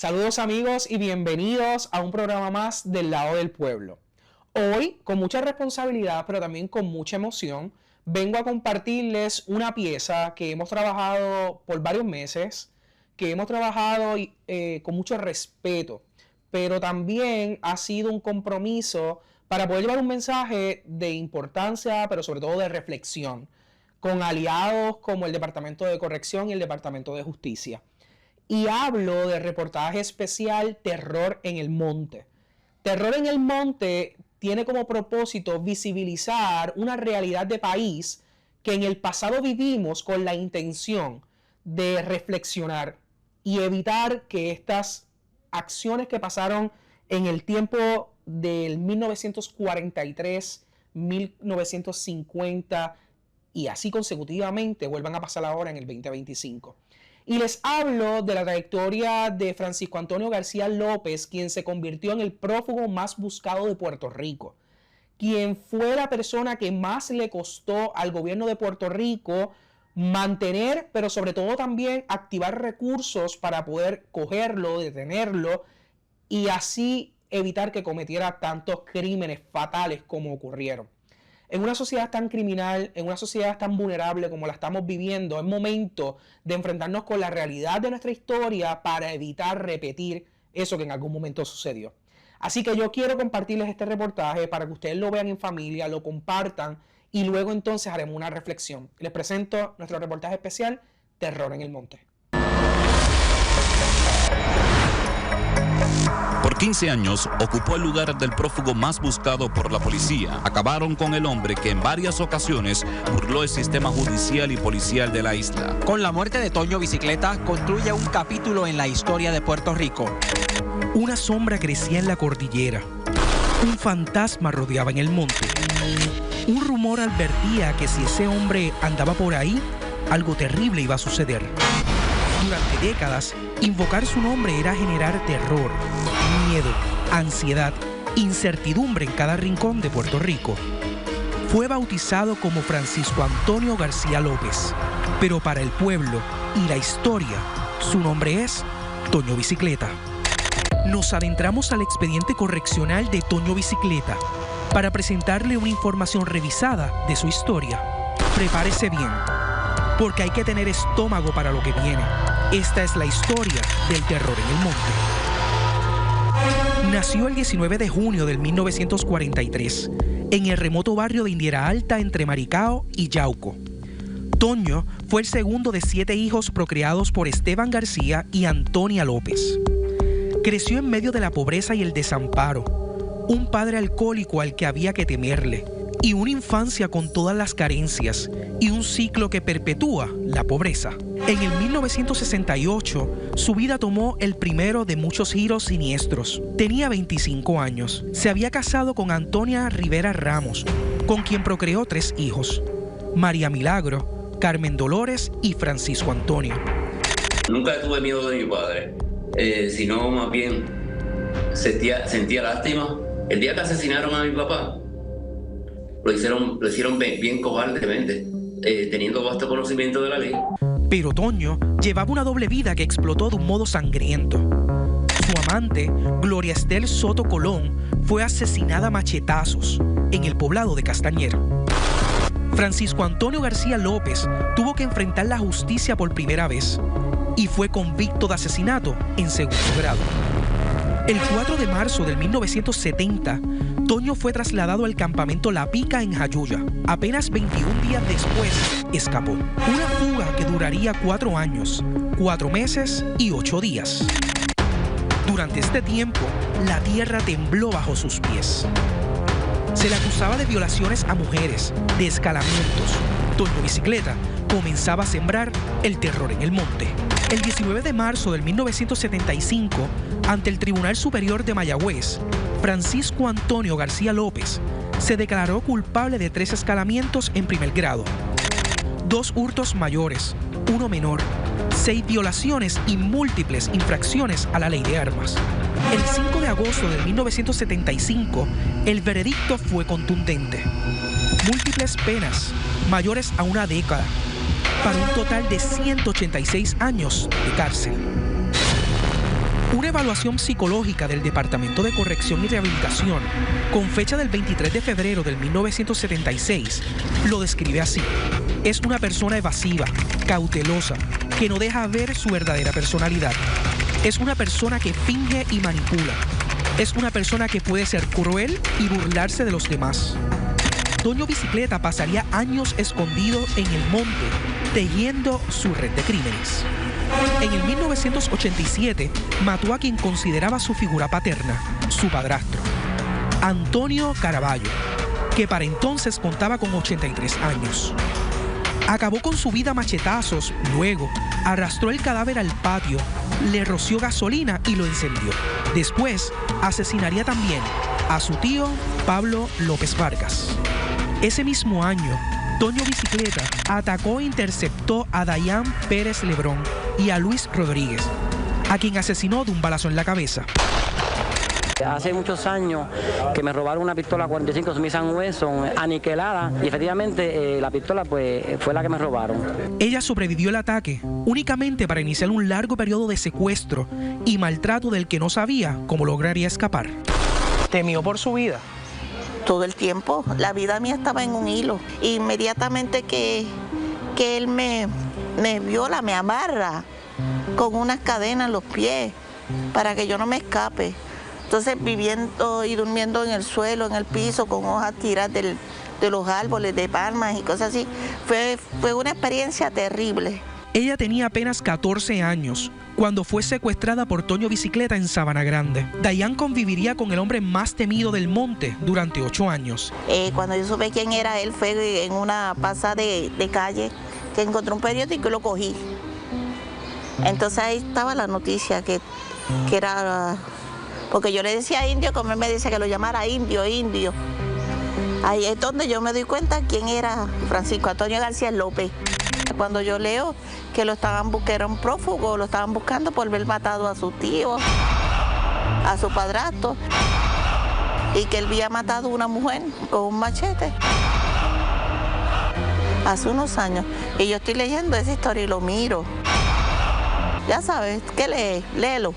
Saludos amigos y bienvenidos a un programa más del Lado del Pueblo. Hoy, con mucha responsabilidad, pero también con mucha emoción, vengo a compartirles una pieza que hemos trabajado por varios meses, que hemos trabajado con mucho respeto, pero también ha sido un compromiso para poder llevar un mensaje de importancia, pero sobre todo de reflexión, con aliados como el Departamento de Corrección y el Departamento de Justicia. Y hablo del reportaje especial Terror en el Monte. Terror en el Monte tiene como propósito visibilizar una realidad de país que en el pasado vivimos con la intención de reflexionar y evitar que estas acciones que pasaron en el tiempo del 1943, 1950 y así consecutivamente vuelvan a pasar ahora en el 2025. Y les hablo de la trayectoria de Francisco Antonio García López, quien se convirtió en el prófugo más buscado de Puerto Rico, quien fue la persona que más le costó al gobierno de Puerto Rico mantener, pero sobre todo también activar recursos para poder cogerlo, detenerlo y así evitar que cometiera tantos crímenes fatales como ocurrieron. En una sociedad tan criminal, en una sociedad tan vulnerable como la estamos viviendo, es momento de enfrentarnos con la realidad de nuestra historia para evitar repetir eso que en algún momento sucedió. Así que yo quiero compartirles este reportaje para que ustedes lo vean en familia, lo compartan y luego entonces haremos una reflexión. Les presento nuestro reportaje especial, Terror en el Monte. Por 15 años ocupó el lugar del prófugo más buscado por la policía. Acabaron con el hombre que en varias ocasiones burló el sistema judicial y policial de la isla. Con la muerte de Toño Bicicleta concluye un capítulo en la historia de Puerto Rico. Una sombra crecía en la cordillera. Un fantasma rodeaba en el monte. Un rumor advertía que si ese hombre andaba por ahí, algo terrible iba a suceder. Durante décadas, invocar su nombre era generar terror, miedo, ansiedad, incertidumbre en cada rincón de Puerto Rico. Fue bautizado como Francisco Antonio García López, pero para el pueblo y la historia, su nombre es Toño Bicicleta. Nos adentramos al expediente correccional de Toño Bicicleta para presentarle una información revisada de su historia. Prepárese bien, porque hay que tener estómago para lo que viene. Esta es la historia del terror en el monte. Nació el 19 de junio del 1943, en el remoto barrio de Indiera Alta entre Maricao y Yauco. Toño fue el segundo de 7 hijos procreados por Esteban García y Antonia López. Creció en medio de la pobreza y el desamparo, un padre alcohólico al que había que temerle, y una infancia con todas las carencias y un ciclo que perpetúa la pobreza. En el 1968, su vida tomó el primero de muchos giros siniestros. Tenía 25 años. Se había casado con Antonia Rivera Ramos, con quien procreó 3 hijos: María Milagro, Carmen Dolores y Francisco Antonio. Nunca tuve miedo de mi padre, sino más bien sentía lástima. El día que asesinaron a mi papá, lo hicieron bien cobardemente, teniendo vasto conocimiento de la ley. Pero Toño llevaba una doble vida que explotó de un modo sangriento. Su amante, Gloria Estel Soto Colón, fue asesinada a machetazos en el poblado de Castañer. Francisco Antonio García López tuvo que enfrentar la justicia por primera vez y fue convicto de asesinato en segundo grado. El 4 de marzo del 1970, Toño fue trasladado al campamento La Pica en Jayuya. Apenas 21 días después, escapó. Una fuga que duraría 4 años, 4 meses y 8 días. Durante este tiempo, la tierra tembló bajo sus pies. Se le acusaba de violaciones a mujeres, de escalamientos. Toño Bicicleta comenzaba a sembrar el terror en el monte. El 19 de marzo del 1975, ante el Tribunal Superior de Mayagüez, Francisco Antonio García López se declaró culpable de 3 escalamientos en primer grado, 2 hurtos mayores, 1 menor, 6 violaciones y múltiples infracciones a la ley de armas. El 5 de agosto de 1975, el veredicto fue contundente. Múltiples penas, mayores a 1 década, para un total de 186 años de cárcel. Una evaluación psicológica del Departamento de Corrección y Rehabilitación, con fecha del 23 de febrero del 1976, lo describe así. Es una persona evasiva, cautelosa, que no deja ver su verdadera personalidad. Es una persona que finge y manipula. Es una persona que puede ser cruel y burlarse de los demás. Toño Bicicleta pasaría años escondido en el monte, tejiendo su red de crímenes. En el 1987, mató a quien consideraba su figura paterna, su padrastro, Antonio Caraballo, que para entonces contaba con 83 años. Acabó con su vida a machetazos, luego arrastró el cadáver al patio, le roció gasolina y lo encendió. Después, asesinaría también a su tío Pablo López Vargas. Ese mismo año, Toño Bicicleta atacó e interceptó a Dayan Pérez Lebrón y a Luis Rodríguez, a quien asesinó de un balazo en la cabeza. Hace muchos años que me robaron una pistola 45 Smith & Wesson aniquilada y efectivamente la pistola pues fue la que me robaron. Ella sobrevivió al ataque únicamente para iniciar un largo periodo de secuestro y maltrato del que no sabía cómo lograría escapar. ¿Temió por su vida? Todo el tiempo, la vida mía estaba en un hilo. Inmediatamente que él me viola, me amarra con unas cadenas en los pies para que yo no me escape. Entonces viviendo y durmiendo en el suelo, en el piso, con hojas tiradas de los árboles, de palmas y cosas así, fue una experiencia terrible. Ella tenía apenas 14 años cuando fue secuestrada por Toño Bicicleta en Sabana Grande. Dayan conviviría con el hombre más temido del monte durante 8 años. Cuando yo supe quién era él fue en una pasada de calle que encontré un periódico y lo cogí. Entonces ahí estaba la noticia que era... Porque yo le decía indio, como él me dice que lo llamara indio. Ahí es donde yo me doy cuenta quién era Francisco Antonio García López. Cuando yo leo que lo estaban buscando, era un prófugo, lo estaban buscando por haber matado a su tío, a su padrastro, y que él había matado a una mujer con un machete hace unos años. Y yo estoy leyendo esa historia y lo miro. Ya sabes, ¿qué lees? Léelo.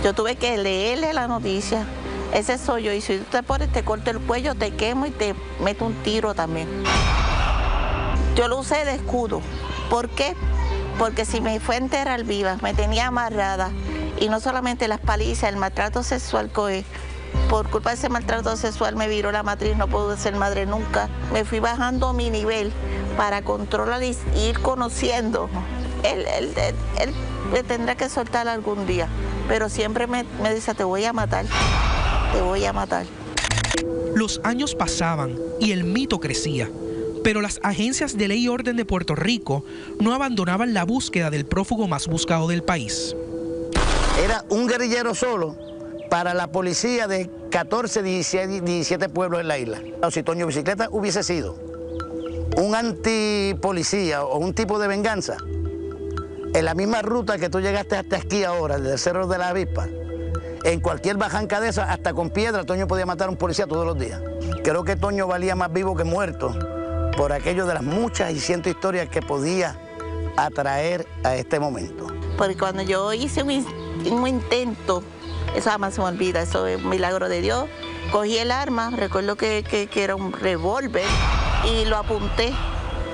Yo tuve que leerle la noticia. Ese soy yo, y si tú te pones, te corto el cuello, te quemo y te meto un tiro también. Yo lo usé de escudo. ¿Por qué? Porque si me fue a enterrar viva, me tenía amarrada. Y no solamente las palizas, el maltrato sexual, por culpa de ese maltrato sexual me viró la matriz, no pude ser madre nunca. Me fui bajando mi nivel para controlar y ir conociendo. Él me tendrá que soltar algún día, pero siempre me dice, te voy a matar, te voy a matar. Los años pasaban y el mito crecía, pero las agencias de ley y orden de Puerto Rico no abandonaban la búsqueda del prófugo más buscado del país. Era un guerrillero solo para la policía de 14, 17 pueblos en la isla. Si Toño Bicicleta hubiese sido un antipolicía o un tipo de venganza, en la misma ruta que tú llegaste hasta aquí ahora, del Cerro de la Avispa, en cualquier bajanca de esa, hasta con piedra, Toño podía matar a un policía todos los días. Creo que Toño valía más vivo que muerto por aquello de las muchas y cientos historias que podía atraer a este momento. Porque cuando yo hice un intento, eso jamás se me olvida, eso es un milagro de Dios, cogí el arma, recuerdo que era un revólver, y lo apunté.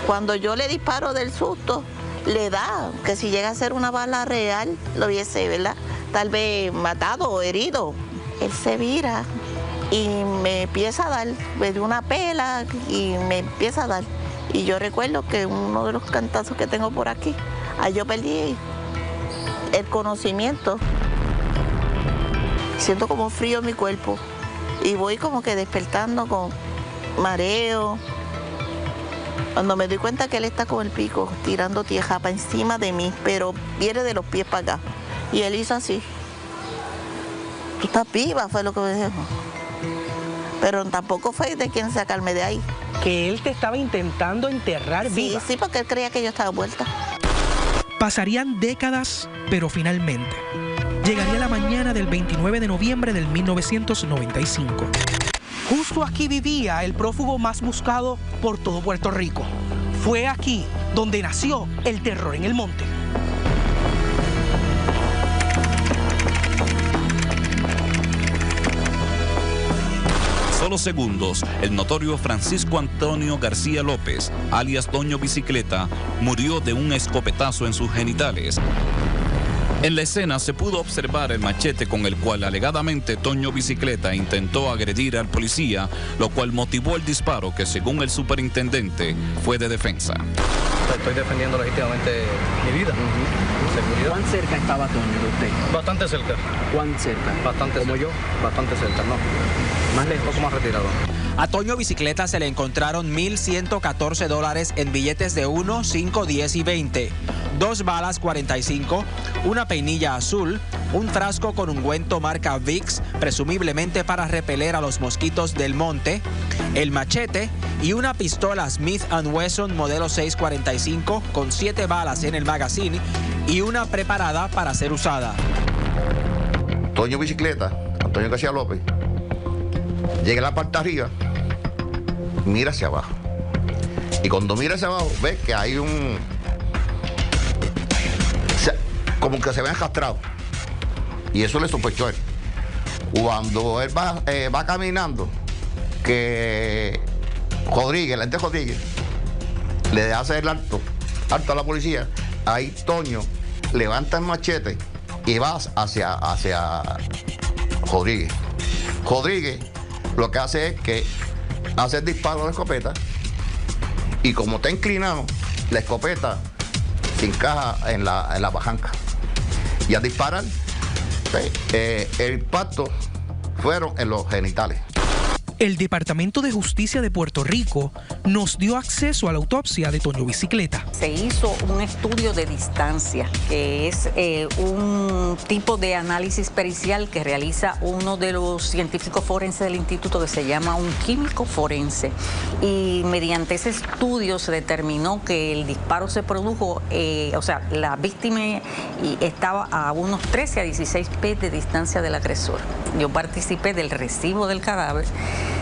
Cuando yo le disparo del susto, le da, que si llega a ser una bala real, lo hubiese, ¿verdad? Tal vez matado o herido. Él se vira y me empieza a dar, me dio una pela y me empieza a dar. Y yo recuerdo que uno de los cantazos que tengo por aquí, ahí yo perdí el conocimiento. Siento como frío en mi cuerpo y voy como que despertando con mareo. Cuando me doy cuenta que él está con el pico tirando tierra para encima de mí, pero viene de los pies para acá. Y él hizo así. Tú estás viva, fue lo que me dijo. Pero tampoco fue de quien sacarme de ahí. Que él te estaba intentando enterrar viva. Sí, porque él creía que yo estaba muerta. Pasarían décadas, pero finalmente llegaría la mañana del 29 de noviembre del 1995. Justo aquí vivía el prófugo más buscado por todo Puerto Rico. Fue aquí donde nació el terror en el monte. solo segundos, el notorio Francisco Antonio García López, alias Toño Bicicleta, murió de un escopetazo en sus genitales. En la escena se pudo observar el machete con el cual alegadamente Toño Bicicleta intentó agredir al policía, lo cual motivó el disparo que, según el superintendente, fue de defensa. Estoy defendiendo legítimamente mi vida, seguridad. ¿Cuán cerca estaba Toño de usted? Bastante cerca. ¿Cuán cerca? Bastante ¿Como cerca. yo? Bastante cerca, no. Más lejos. Un poco más retirado. A Toño Bicicleta se le encontraron $1,114 en billetes de 1, 5, 10 y 20, 2 balas 45, una peinilla azul, un frasco con ungüento marca Vicks, presumiblemente para repeler a los mosquitos del monte, el machete y una pistola Smith & Wesson modelo 645 con 7 balas en el magazine y una preparada para ser usada. Toño Bicicleta, Antonio García López, llega a la parte de arriba, mira hacia abajo. Y cuando mira hacia abajo, ve que hay como que se ve encastrado. Y eso le sospechó a él. Cuando él va caminando, que Rodríguez, la gente Rodríguez, le hace el alto a la policía, ahí Toño levanta el machete y va hacia Rodríguez. Rodríguez lo que hace es que hace el disparo de la escopeta y como está inclinado, la escopeta se encaja en la bajanca. Y al disparar, el impacto fueron en los genitales. El Departamento de Justicia de Puerto Rico nos dio acceso a la autopsia de Toño Bicicleta. Se hizo un estudio de distancia, que es un tipo de análisis pericial que realiza uno de los científicos forenses del instituto, que se llama un químico forense. Y mediante ese estudio se determinó que el disparo se produjo, la víctima estaba a unos 13 a 16 pies de distancia del agresor. Yo participé del recibo del cadáver.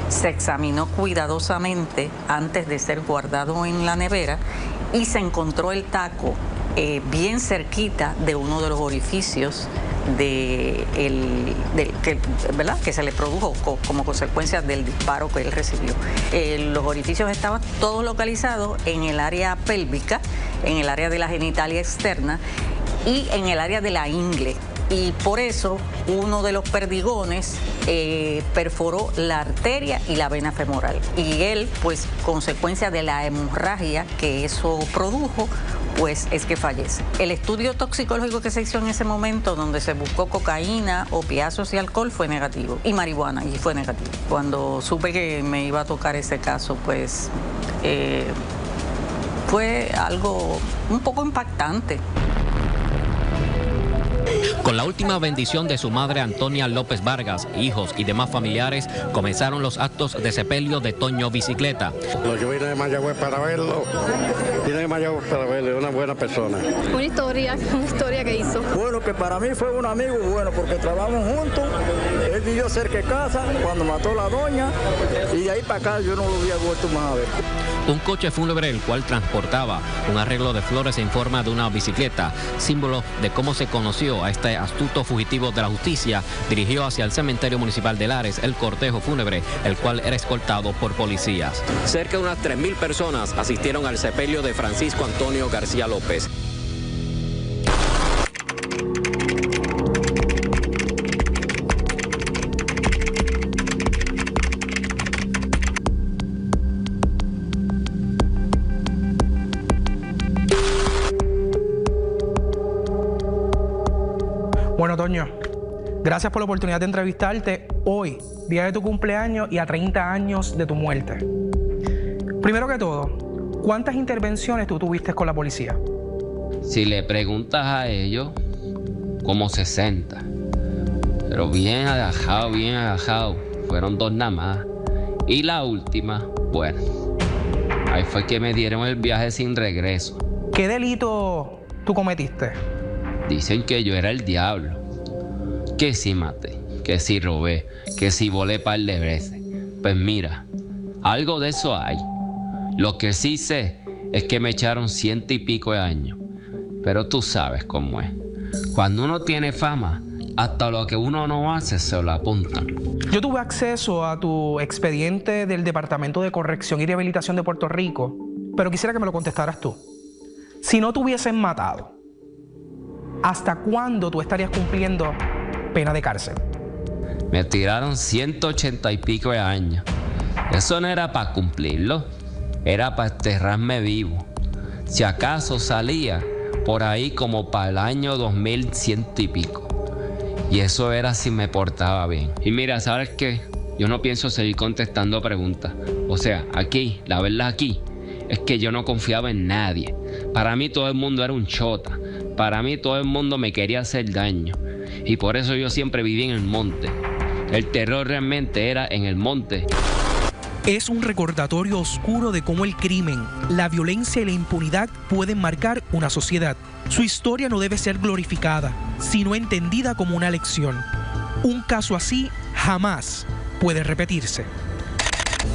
Se examinó cuidadosamente antes de ser guardado en la nevera y se encontró el taco bien cerquita de uno de los orificios que se le produjo como consecuencia del disparo que él recibió. Los orificios estaban todos localizados en el área pélvica, en el área de la genitalia externa y en el área de la ingle. Y por eso uno de los perdigones perforó la arteria y la vena femoral. Y él, pues, consecuencia de la hemorragia que eso produjo, pues es que fallece. El estudio toxicológico que se hizo en ese momento, donde se buscó cocaína, opiáceos y alcohol, fue negativo. Y marihuana, y fue negativo. Cuando supe que me iba a tocar ese caso, pues fue algo un poco impactante. Con la última bendición de su madre Antonia López Vargas, hijos y demás familiares, comenzaron los actos de sepelio de Toño Bicicleta. Yo vine de Mayagüez para verlo, una buena persona. Una historia que hizo. Bueno, que para mí fue un amigo bueno, porque trabajamos juntos, él vivió cerca de casa cuando mató a la doña, y de ahí para acá yo no lo había vuelto más a ver. Un coche fúnebre el cual transportaba un arreglo de flores en forma de una bicicleta, símbolo de cómo se conoció a este astuto fugitivo de la justicia, dirigió hacia el cementerio municipal de Lares el cortejo fúnebre, el cual era escoltado por policías. Cerca de unas 3,000 personas asistieron al sepelio de Francisco Antonio García López. Bueno, Toño, gracias por la oportunidad de entrevistarte hoy, día de tu cumpleaños y a 30 años de tu muerte. Primero que todo, ¿cuántas intervenciones tú tuviste con la policía? Si le preguntas a ellos, como 60. Pero bien agajado. Fueron 2 nada más. Y la última, bueno, ahí fue que me dieron el viaje sin regreso. ¿Qué delito tú cometiste? Dicen que yo era el diablo, que si maté, que si robé, que si volé par de veces. Pues mira, algo de eso hay. Lo que sí sé es que me echaron 100 y pico de años. Pero tú sabes cómo es. Cuando uno tiene fama, hasta lo que uno no hace se lo apuntan. Yo tuve acceso a tu expediente del Departamento de Corrección y Rehabilitación de Puerto Rico, pero quisiera que me lo contestaras tú. Si no te hubiesen matado, ¿hasta cuándo tú estarías cumpliendo pena de cárcel? Me tiraron 180 y pico de años. Eso no era para cumplirlo, era para enterrarme vivo. Si acaso salía por ahí como para el año 2100 y pico. Y eso era si me portaba bien. Y mira, ¿sabes qué? Yo no pienso seguir contestando preguntas. O sea, aquí, la verdad aquí, es que yo no confiaba en nadie. Para mí todo el mundo era un chota. Para mí todo el mundo me quería hacer daño. Y por eso yo siempre viví en el monte. El terror realmente era en el monte. Es un recordatorio oscuro de cómo el crimen, la violencia y la impunidad pueden marcar una sociedad. Su historia no debe ser glorificada, sino entendida como una lección. Un caso así jamás puede repetirse.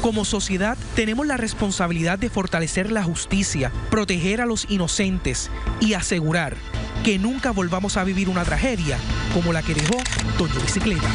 Como sociedad, tenemos la responsabilidad de fortalecer la justicia, proteger a los inocentes y asegurar que nunca volvamos a vivir una tragedia como la que dejó Toño Bicicleta.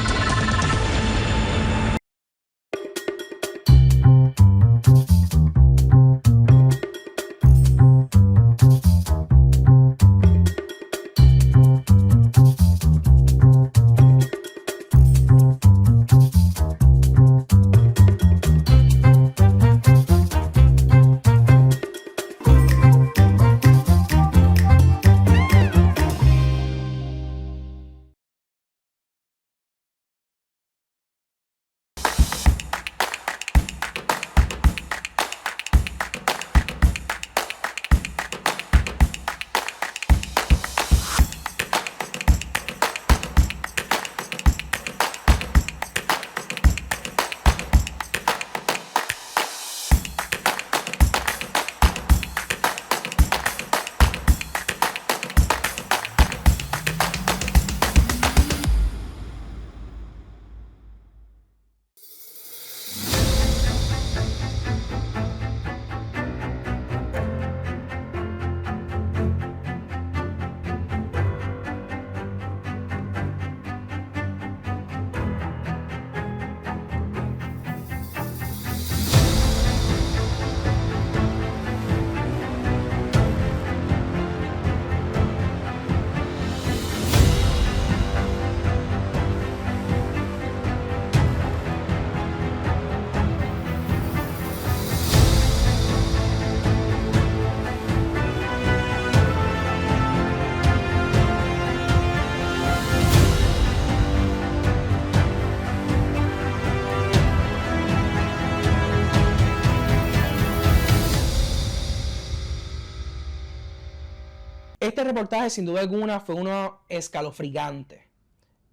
Este reportaje, sin duda alguna, fue uno escalofriante.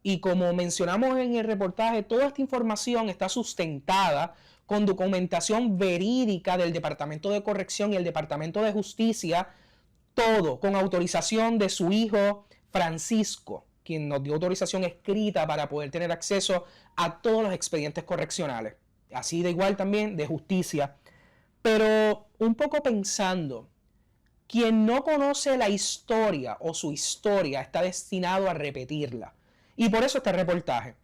Y como mencionamos en el reportaje, toda esta información está sustentada con documentación verídica del Departamento de Corrección y el Departamento de Justicia, todo con autorización de su hijo Francisco, quien nos dio autorización escrita para poder tener acceso a todos los expedientes correccionales. Así de igual también de justicia. Pero un poco pensando, quien no conoce la historia o su historia está destinado a repetirla. Y por eso este reportaje.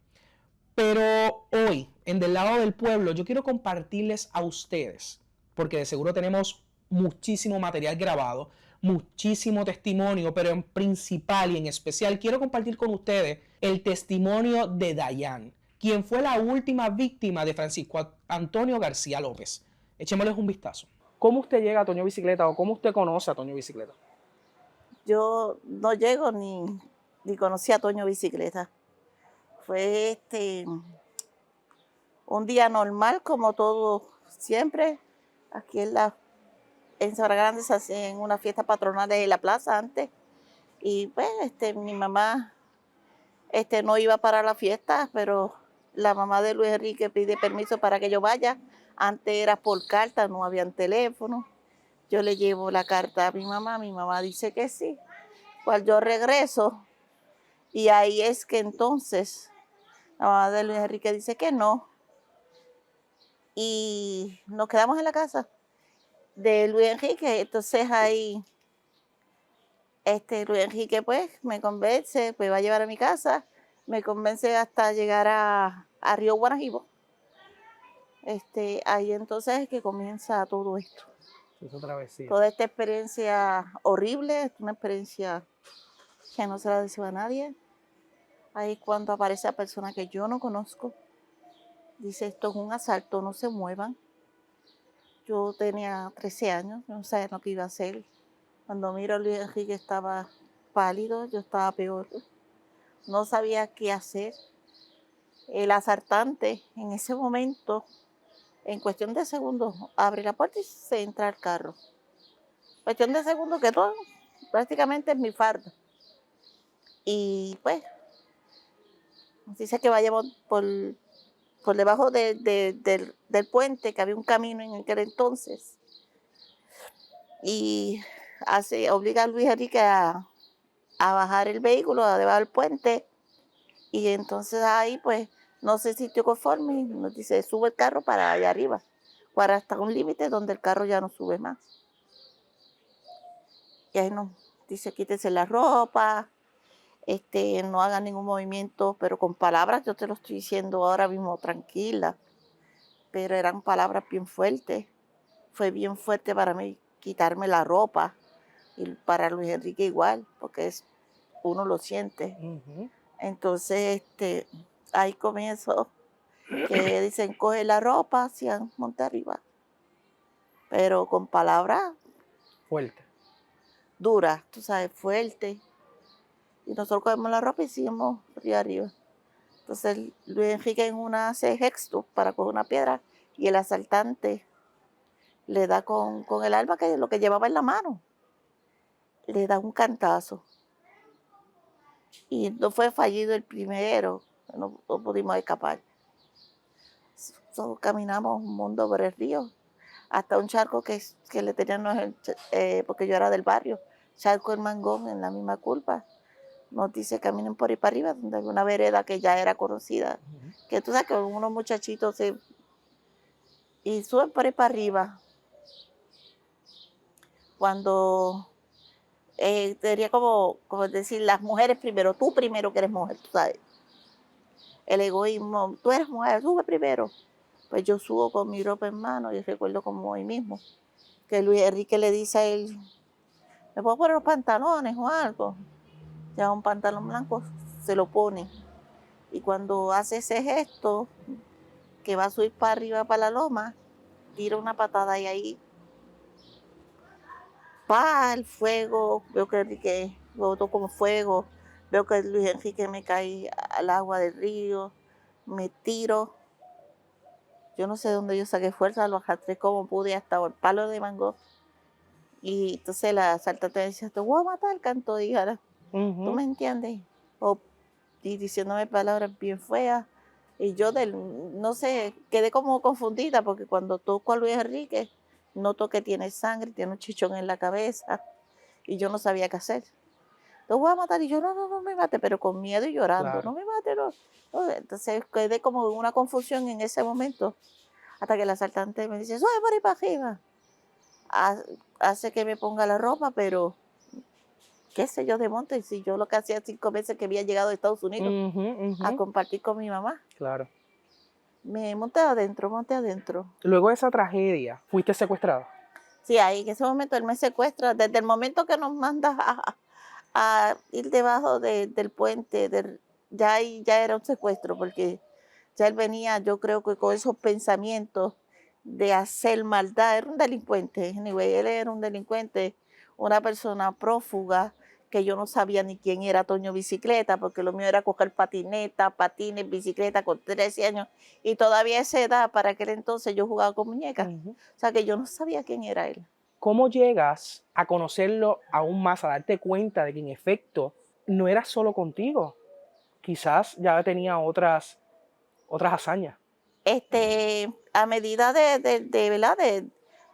Pero hoy, en Del Lado del Pueblo, yo quiero compartirles a ustedes, porque de seguro tenemos muchísimo material grabado, muchísimo testimonio, pero en principal y en especial quiero compartir con ustedes el testimonio de Dayan, quien fue la última víctima de Francisco Antonio García López. Echémosles un vistazo. ¿Cómo usted llega a Toño Bicicleta o cómo usted conoce a Toño Bicicleta? Yo no llego ni conocí a Toño Bicicleta. Fue un día normal, como todo siempre. Aquí en Sabra Grande se hacen una fiesta patronal de la plaza antes. Y pues mi mamá no iba para la fiesta, pero la mamá de Luis Enrique pide permiso para que yo vaya. Antes era por carta, no habían teléfono. Yo le llevo la carta a mi mamá dice que sí. Pues yo regreso y ahí es que entonces la mamá de Luis Enrique dice que no. Y nos quedamos en la casa de Luis Enrique. Entonces ahí Luis Enrique pues me convence, pues va a llevar a mi casa. me convence hasta llegar a Río Guanajibo. Ahí entonces es que comienza todo esto. Es otra travesía. Toda esta experiencia horrible, es una experiencia que no se la deseo a nadie. Ahí es cuando aparece la persona que yo no conozco. Dice, esto es un asalto, no se muevan. Yo tenía 13 años, no sabía lo que iba a hacer. Cuando miro a Luis Enrique estaba pálido, yo estaba peor. No sabía qué hacer. El asaltante en ese momento, en cuestión de segundos, abre la puerta y se entra al carro. Cuestión de segundos que todo prácticamente es mi farda. Y pues, dice que vayamos por debajo del puente, que había un camino en aquel entonces. Y obliga a Luis Enrique a bajar el vehículo, a debajo del puente. Y entonces ahí pues no se sintió conforme y nos dice, sube el carro para allá arriba, para hasta un límite donde el carro ya no sube más. Y ahí nos dice, quítese la ropa, no hagan ningún movimiento, pero con palabras, yo te lo estoy diciendo ahora mismo tranquila, pero eran palabras bien fuertes. Fue bien fuerte para mí quitarme la ropa y para Luis Enrique igual, porque uno lo siente. Entonces, ahí comienzo, que dicen, coge la ropa hacia monte arriba, pero con palabras fuertes, duras, tú sabes, fuertes. Y nosotros cogemos la ropa y seguimos río arriba. Entonces Luis Enrique en una hace gesto para coger una piedra y el asaltante le da con el arma, que es lo que llevaba en la mano, le da un cantazo. Y no fue fallido el primero, no pudimos escapar. Caminamos un mundo por el río, hasta un charco que le teníamos, porque yo era del barrio, Charco el Mangón, en la misma culpa. Nos dice, caminen por ahí para arriba, donde hay una vereda que ya era conocida. Que tú sabes que unos muchachitos y suben por ahí para arriba. Cuando sería como decir, las mujeres primero, tú primero que eres mujer, tú sabes. El egoísmo, tú eres mujer, sube primero. Pues yo subo con mi ropa en mano y recuerdo como hoy mismo, que Luis Enrique le dice a él, ¿me puedo poner los pantalones o algo? Ya un pantalón blanco, se lo pone. Y cuando hace ese gesto, que va a subir para arriba, para la loma, tira una patada y ahí, ¡pah! El fuego, veo que Enrique botó como fuego, veo que Luis Enrique me cae al agua del río, me tiro. Yo no sé de dónde yo saqué fuerza, lo arrastré como pude hasta el palo de mango. Y entonces la asaltante decía, te voy a matar, canto, dígala. ¿Tú me entiendes? Y diciéndome palabras bien feas. Y yo, no sé, quedé como confundida, porque cuando toco a Luis Enrique, noto que tiene sangre, tiene un chichón en la cabeza, y yo no sabía qué hacer. Te voy a matar, y yo, no me mate, pero con miedo y llorando, claro. No me mate, no. Entonces quedé como en una confusión en ese momento, hasta que el asaltante me dice, sube por ahí para arriba. Hace que me ponga la ropa, pero qué sé yo de monte, si yo lo que hacía 5 meses que había llegado de Estados Unidos a compartir con mi mamá. Claro. Me monté adentro. Luego de esa tragedia, ¿fuiste secuestrada? Sí, ahí en ese momento él me secuestra, desde el momento que nos manda a ir debajo del puente, ya era un secuestro, porque ya él venía, yo creo que con esos pensamientos de hacer maldad, era un delincuente, anyway, él era un delincuente, una persona prófuga, que yo no sabía ni quién era Toño Bicicleta, porque lo mío era coger patines, bicicleta con 13 años, y todavía a esa edad, para aquel entonces yo jugaba con muñecas, o sea que yo no sabía quién era él. ¿Cómo llegas a conocerlo aún más, a darte cuenta de que en efecto no era solo contigo? Quizás ya tenía otras hazañas. A medida ¿verdad?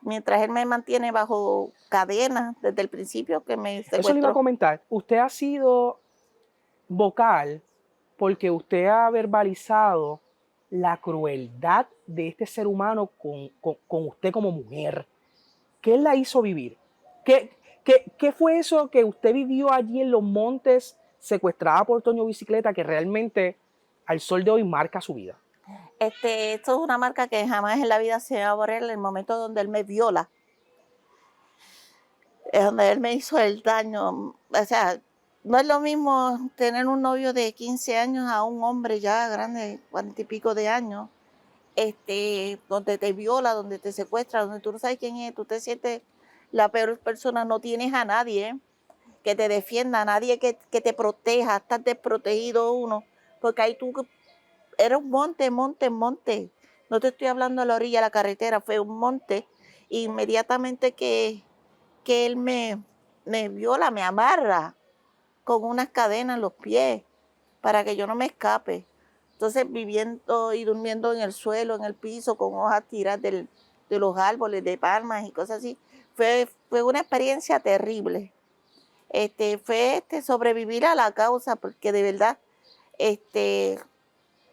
Mientras él me mantiene bajo cadena desde el principio que me secuestró. Eso le iba a comentar. Usted ha sido vocal porque usted ha verbalizado la crueldad de este ser humano con usted como mujer. ¿Qué la hizo vivir? ¿Qué fue eso que usted vivió allí en los montes secuestrada por Toño Bicicleta que realmente al sol de hoy marca su vida? Esto es una marca que jamás en la vida se va a borrar. El momento donde él me viola, es donde él me hizo el daño. O sea, no es lo mismo tener un novio de 15 años a un hombre ya grande, 40 y pico de años, donde te viola, donde te secuestra, donde tú no sabes quién es, tú te sientes la peor persona, no tienes a nadie que te defienda, a nadie que te proteja, estás desprotegido uno, porque ahí tú era un monte. No te estoy hablando a la orilla de la carretera, fue un monte. Inmediatamente que él me viola, me amarra con unas cadenas en los pies para que yo no me escape. Entonces viviendo y durmiendo en el suelo, en el piso, con hojas tiradas de los árboles, de palmas y cosas así. Fue una experiencia terrible. Fue sobrevivir a la causa, porque de verdad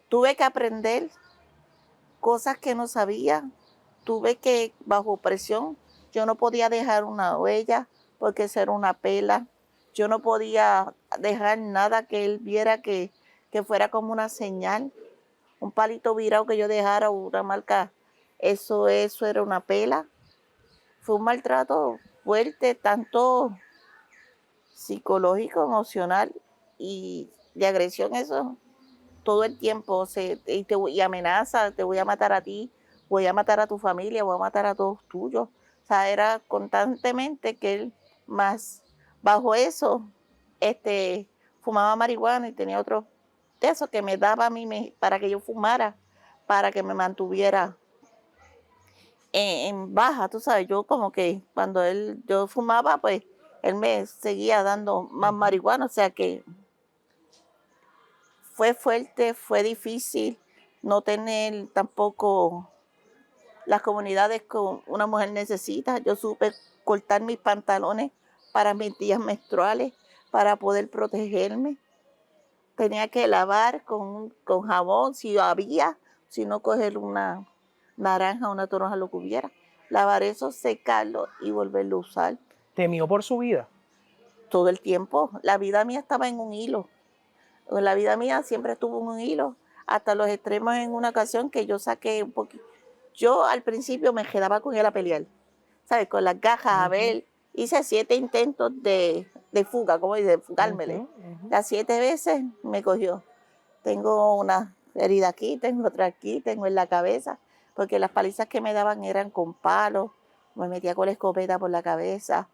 tuve que aprender cosas que no sabía. Tuve que, bajo presión, yo no podía dejar una huella porque eso era una pela. Yo no podía dejar nada que él viera que fuera como una señal. Un palito virado que yo dejara, una marca, eso era una pela. Fue un maltrato fuerte, tanto psicológico, emocional y de agresión, eso todo el tiempo. Y amenaza, te voy a matar a ti, voy a matar a tu familia, voy a matar a todos tuyos. O sea, era constantemente que él, más bajo eso, fumaba marihuana y tenía otro de eso que me daba a mí para que yo fumara, para que me mantuviera en baja, tú sabes. Yo como que cuando yo fumaba, pues él me seguía dando más marihuana, o sea que fue fuerte, fue difícil no tener tampoco las comunidades que una mujer necesita. Yo supe cortar mis pantalones para mis días menstruales, para poder protegerme. Tenía que lavar con jabón, si había, si no coger una naranja, una toronja, lo que hubiera. Lavar eso, secarlo y volverlo a usar. ¿Temió por su vida? Todo el tiempo. La vida mía estaba en un hilo. La vida mía siempre estuvo en un hilo, hasta los extremos en una ocasión que yo saqué un poquito. Yo al principio me quedaba con él a pelear, ¿sabes? Con las gajas, a ver. Hice 7 intentos de fuga, como de fugármele. Las 7 veces me cogió. Tengo una herida aquí, tengo otra aquí, tengo en la cabeza, porque las palizas que me daban eran con palos, me metía con la escopeta por la cabeza.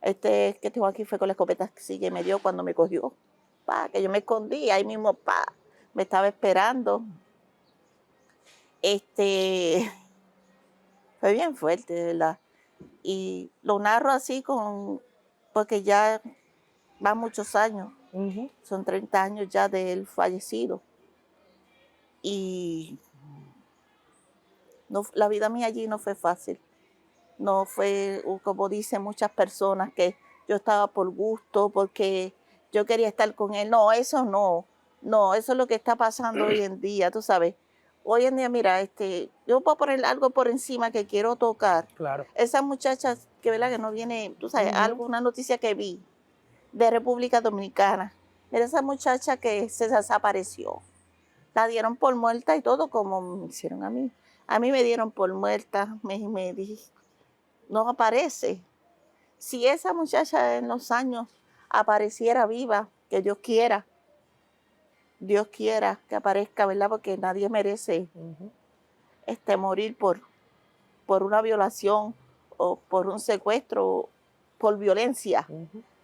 Que tengo aquí fue con la escopeta que me dio cuando me cogió. Que yo me escondí, ahí mismo, me estaba esperando. Fue bien fuerte, de verdad. Y lo narro así porque ya van muchos años. Son 30 años ya de él fallecido. Y la vida mía allí no fue fácil. No fue, como dicen muchas personas, que yo estaba por gusto, porque yo quería estar con él. No, eso no. No, eso es lo que está pasando hoy en día, tú sabes. Hoy en día, mira, yo puedo poner algo por encima que quiero tocar. Claro. Esa muchacha que no viene, tú sabes, alguna noticia que vi de República Dominicana. Era esa muchacha que se desapareció. La dieron por muerta y todo, como me hicieron a mí. A mí me dieron por muerta, me dije, no aparece. Si esa muchacha en los años apareciera viva, que Dios quiera que aparezca, ¿verdad? Porque nadie merece morir por una violación o por un secuestro, por violencia.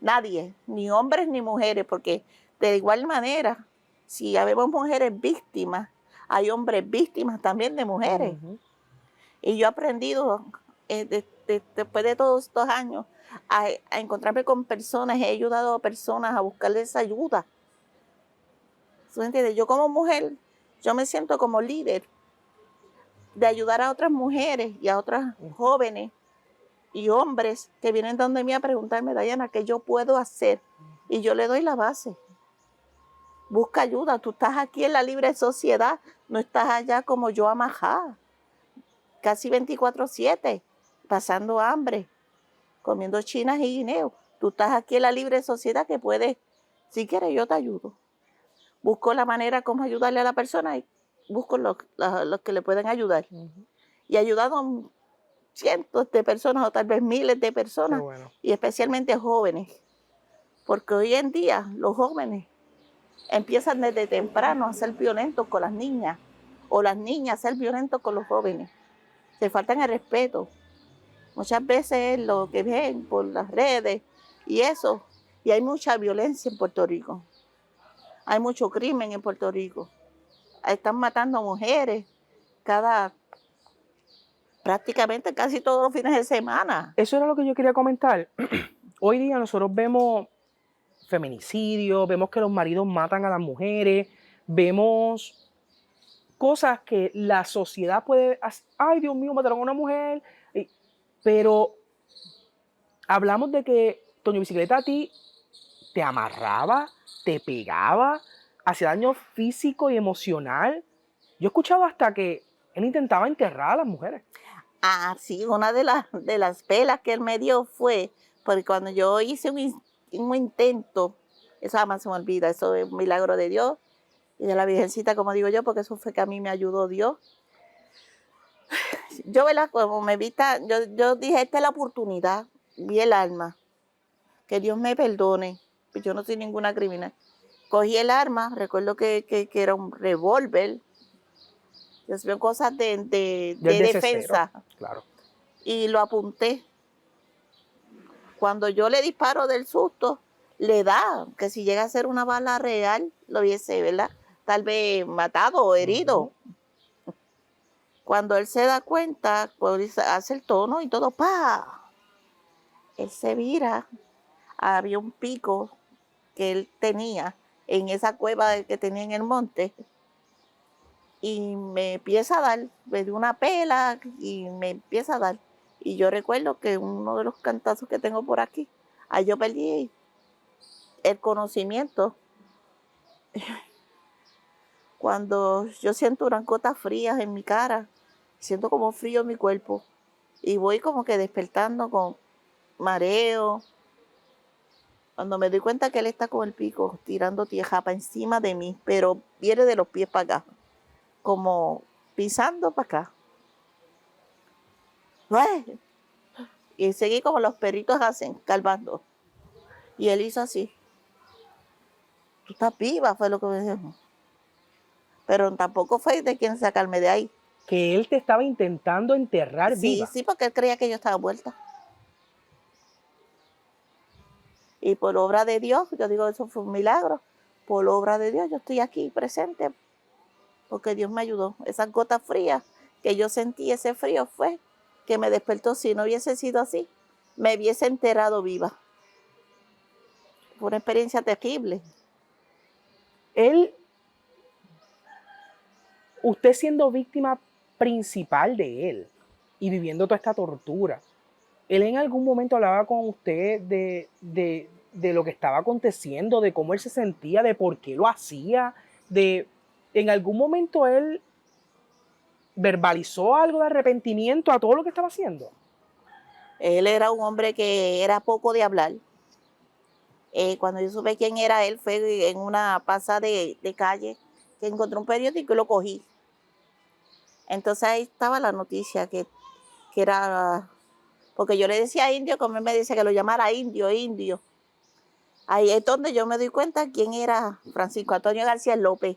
Nadie, ni hombres ni mujeres, porque de igual manera, si habemos mujeres víctimas, hay hombres víctimas también de mujeres. Y yo he aprendido, después de todos estos años, a encontrarme con personas, he ayudado a personas a buscarles ayuda. ¿Tú entiendes? Yo como mujer, yo me siento como líder de ayudar a otras mujeres y a otras jóvenes y hombres que vienen donde mí a preguntarme, Dayana, ¿qué yo puedo hacer? Y yo le doy la base. Busca ayuda. Tú estás aquí en la libre sociedad, no estás allá como yo amajada, casi 24/7, pasando hambre, comiendo chinas y guineos. Tú estás aquí en la libre sociedad que puedes Si quieres, yo te ayudo. Busco la manera como ayudarle a la persona y busco los que le pueden ayudar. Y he ayudado a cientos de personas o tal vez miles de personas, y especialmente jóvenes. Porque hoy en día los jóvenes empiezan desde temprano a ser violentos con las niñas, o las niñas a ser violentos con los jóvenes. Se faltan el respeto. Muchas veces lo que ven por las redes y eso, y hay mucha violencia en Puerto Rico. Hay mucho crimen en Puerto Rico. Están matando a mujeres prácticamente casi todos los fines de semana. Eso era lo que yo quería comentar. Hoy día nosotros vemos feminicidio, vemos que los maridos matan a las mujeres, vemos cosas que la sociedad puede hacer. Ay, Dios mío, mataron a una mujer. Pero hablamos de que Toño Bicicleta a ti te amarraba, te pegaba, hacía daño físico y emocional. Yo escuchaba hasta que él intentaba enterrar a las mujeres. Ah, sí, una de las pelas que él me dio fue porque cuando yo hice un intento, eso jamás se me olvida, eso es un milagro de Dios y de la Virgencita, como digo yo, porque eso fue que a mí me ayudó Dios. Yo, ¿verdad? Como me vi, yo dije, esta es la oportunidad, vi el arma, que Dios me perdone, pues yo no soy ninguna criminal. Cogí el arma, recuerdo que era un revólver, Dios mío, cosas de defensa. Claro. Y lo apunté. Cuando yo le disparo del susto, le da, que si llega a ser una bala real, lo hubiese, ¿verdad? Tal vez matado o herido. Cuando él se da cuenta, pues hace el tono y todo, ¡pa! Él se vira. Había un pico que él tenía en esa cueva que tenía en el monte. Y me empieza a dar, me dio una pela y me empieza a dar. Y yo recuerdo que uno de los cantazos que tengo por aquí, ahí yo perdí el conocimiento. Cuando yo siento unas gotas frías en mi cara, siento como frío en mi cuerpo y voy como que despertando con mareo. Cuando me doy cuenta que él está con el pico tirando tierra para encima de mí, pero viene de los pies para acá, como pisando para acá. ¡Ay! Y seguí como los perritos hacen, calvando. Y él hizo así. Tú estás viva, fue lo que me dijo. Pero tampoco fue de quien sacarme de ahí. Que él te estaba intentando enterrar viva. Sí, porque él creía que yo estaba muerta. Y por obra de Dios, yo digo, eso fue un milagro. Por obra de Dios, yo estoy aquí presente. Porque Dios me ayudó. Esas gotas frías que yo sentí, ese frío fue que me despertó. Si no hubiese sido así, me hubiese enterrado viva. Fue una experiencia terrible. Usted siendo víctima principal de él y viviendo toda esta tortura, ¿él en algún momento hablaba con usted de lo que estaba aconteciendo, de cómo él se sentía, de por qué lo hacía? ¿En algún momento él verbalizó algo de arrepentimiento a todo lo que estaba haciendo? Él era un hombre que era poco de hablar. Cuando yo supe quién era él, fue en una pasada de calle que encontré un periódico y lo cogí. Entonces ahí estaba la noticia que era, porque yo le decía indio, como él me decía que lo llamara indio. Ahí es donde yo me doy cuenta quién era Francisco Antonio García López.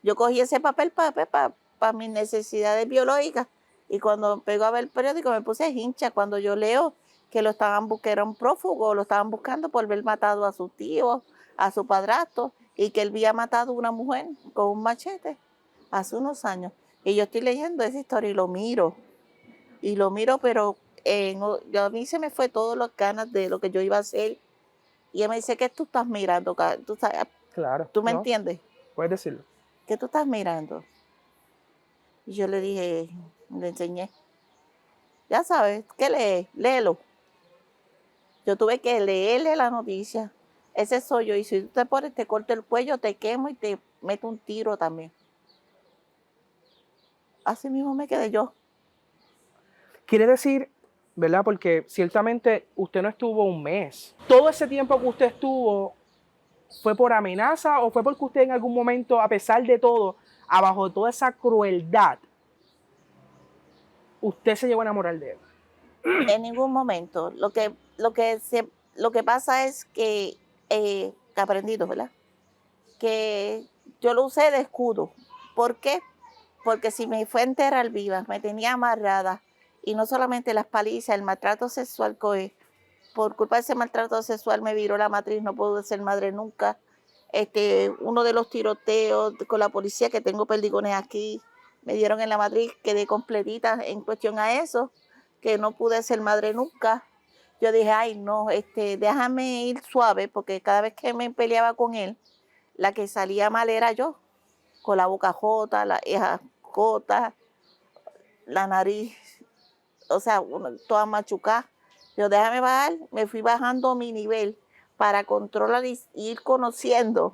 Yo cogí ese papel para mis necesidades biológicas y cuando pegó a ver el periódico me puse hincha cuando yo leo que lo estaban buscando, era un prófugo, lo estaban buscando por haber matado a su tío, a su padrastro, y que él había matado a una mujer con un machete hace unos años. Y yo estoy leyendo esa historia y lo miro, pero a mí se me fue todas las ganas de lo que yo iba a hacer. Y él me dice, ¿qué tú estás mirando? ¿Tú sabes? Claro. ¿Tú me entiendes? Puedes decirlo. ¿Qué tú estás mirando? Y yo le dije, le enseñé. Ya sabes, ¿qué lees? Léelo. Yo tuve que leerle la noticia. Ese soy yo. Y si tú te pones, te corto el cuello, te quemo y te meto un tiro también. Así mismo me quedé yo. Quiere decir, ¿verdad? Porque ciertamente usted no estuvo un mes. Todo ese tiempo que usted estuvo, ¿Fue por amenaza o fue porque usted en algún momento, a pesar de todo, abajo de toda esa crueldad, usted se llegó a enamorar de él? En ningún momento. Lo que pasa es que aprendido, ¿verdad? Que yo lo usé de escudo. ¿Por qué? Porque si me fue a enterrar viva, me tenía amarrada, y no solamente las palizas, el maltrato sexual, por culpa de ese maltrato sexual me viró la matriz, no puedo ser madre nunca. Uno de los tiroteos con la policía, que tengo perdigones aquí, me dieron en la matriz, quedé completita en cuestión a eso, que no pude ser madre nunca. Yo dije, ay no, déjame ir suave, porque cada vez que me peleaba con él, la que salía mal era yo, con la boca jota, la ceja jota, la nariz, o sea, toda machucada. Yo déjame bajar, me fui bajando mi nivel para controlar y ir conociendo,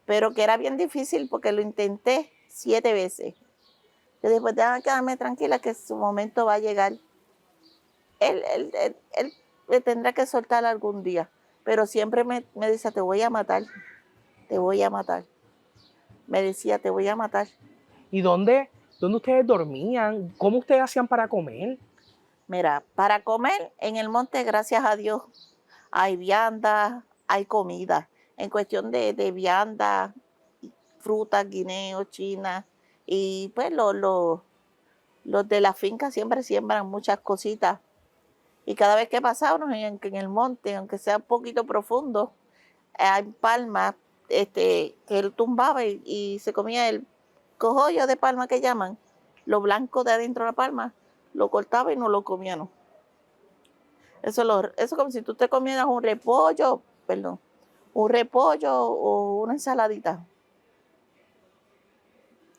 pero que era bien difícil porque lo intenté 7 veces. Yo dije, pues déjame quedarme tranquila que su momento va a llegar. Él me tendrá que soltar algún día, pero siempre me decía, te voy a matar, te voy a matar. Me decía, te voy a matar. ¿Y dónde ustedes dormían? ¿Cómo ustedes hacían para comer? Mira, para comer en el monte, gracias a Dios, hay vianda, hay comida. En cuestión de vianda, frutas, guineos, china, y pues los de la finca siempre siembran muchas cositas. Y cada vez que pasábamos en el monte, aunque sea un poquito profundo, hay palmas que él tumbaba y se comía el cojollo de palma que llaman, lo blanco de adentro de la palma, lo cortaba y no lo comía, no. Eso como si tú te comieras un repollo o una ensaladita.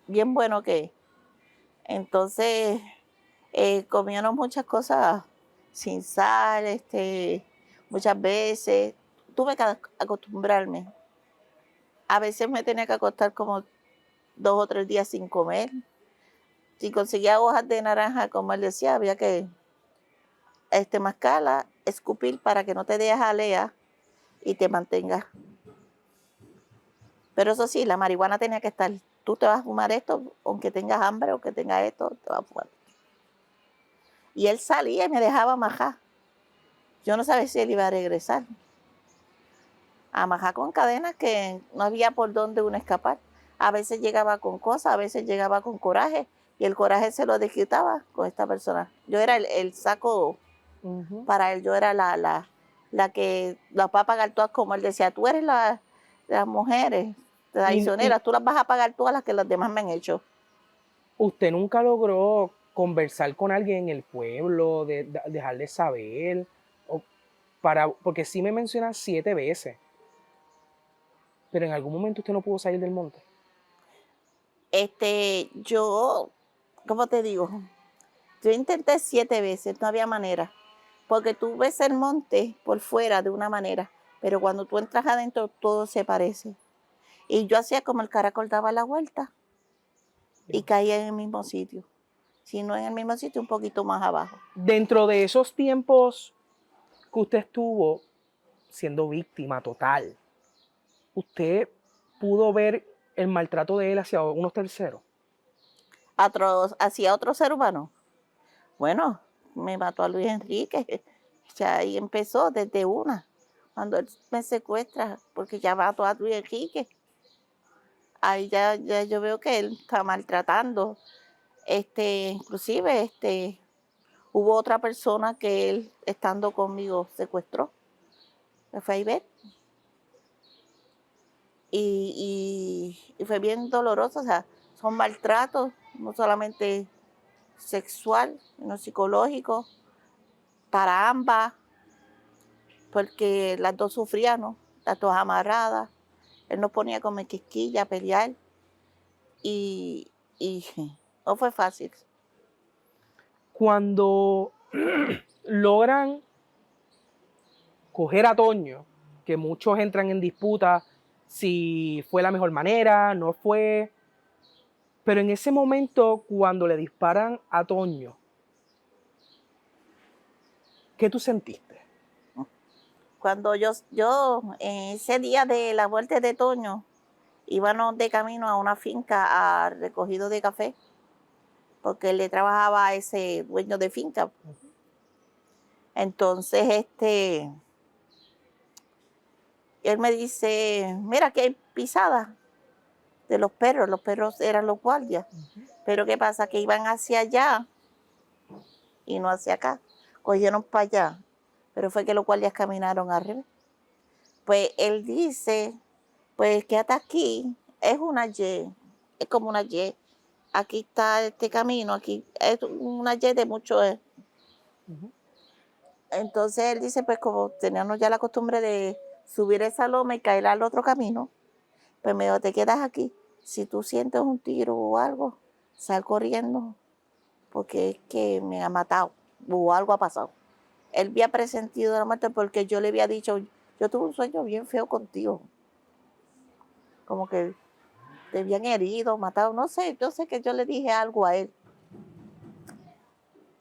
Bien bueno que es. Entonces, comíamos muchas cosas sin sal, muchas veces. Tuve que acostumbrarme. A veces me tenía que acostar como 2 o 3 días sin comer. Si conseguía hojas de naranja, como él decía, había que mascarla, escupir para que no te dé jalea y te mantenga. Pero eso sí, la marihuana tenía que estar. Tú te vas a fumar esto, aunque tengas hambre o que tengas esto, te vas a fumar. Y él salía y me dejaba majar. Yo no sabía si él iba a regresar. A majar con cadenas que no había por dónde uno escapar. A veces llegaba con cosas, a veces llegaba con coraje, y el coraje se lo desquitaba con esta persona. Yo era el saco para él, yo era la que las va a pagar todas, como él decía, tú eres las mujeres traicioneras, tú las vas a pagar todas las que los demás me han hecho. ¿Usted nunca logró conversar con alguien en el pueblo, dejarle saber? Porque sí me mencionas 7 veces, pero en algún momento usted no pudo salir del monte. Yo, ¿cómo te digo? Yo intenté 7 veces, no había manera. Porque tú ves el monte por fuera de una manera, pero cuando tú entras adentro todo se parece. Y yo hacía como el caracol daba la vuelta y caía en el mismo sitio. Si no en el mismo sitio, un poquito más abajo. Dentro de esos tiempos que usted estuvo siendo víctima total, ¿usted pudo ver el maltrato de él hacia unos terceros? ¿Hacia otro ser humano? Bueno, me mató a Luis Enrique. Ya ahí empezó desde una. Cuando él me secuestra, porque ya mató a Luis Enrique. Ahí ya yo veo que él está maltratando. Inclusive, hubo otra persona que él, estando conmigo, secuestró. Me fue a ver. Y fue bien doloroso. O sea, son maltratos, no solamente sexual, sino psicológico, para ambas, porque las dos sufrían, ¿no? Las dos amarradas. Él nos ponía como en quisquilla a pelear y no fue fácil. Cuando logran coger a Toño, que muchos entran en disputa si fue la mejor manera, no fue, pero en ese momento cuando le disparan a Toño, ¿qué tú sentiste? cuando yo ese día de la muerte de Toño, íbamos de camino a una finca a recogido de café, porque él le trabajaba a ese dueño de finca. Entonces, él me dice, mira que hay pisadas de los perros eran los guardias, pero ¿qué pasa? Que iban hacia allá y no hacia acá, cogieron para allá, pero fue que los guardias caminaron al revés. Pues él dice, pues quédate aquí, es una Y, es como una Y, aquí está este camino, aquí es una Y de mucho E. Entonces él dice, pues como teníamos ya la costumbre de subir esa loma y caer al otro camino, pues me dijo, te quedas aquí. Si tú sientes un tiro o algo, sal corriendo, porque es que me ha matado o algo ha pasado. Él había presentido la muerte porque yo le había dicho, yo tuve un sueño bien feo contigo. Como que te habían herido, matado, no sé, yo sé que yo le dije algo a él.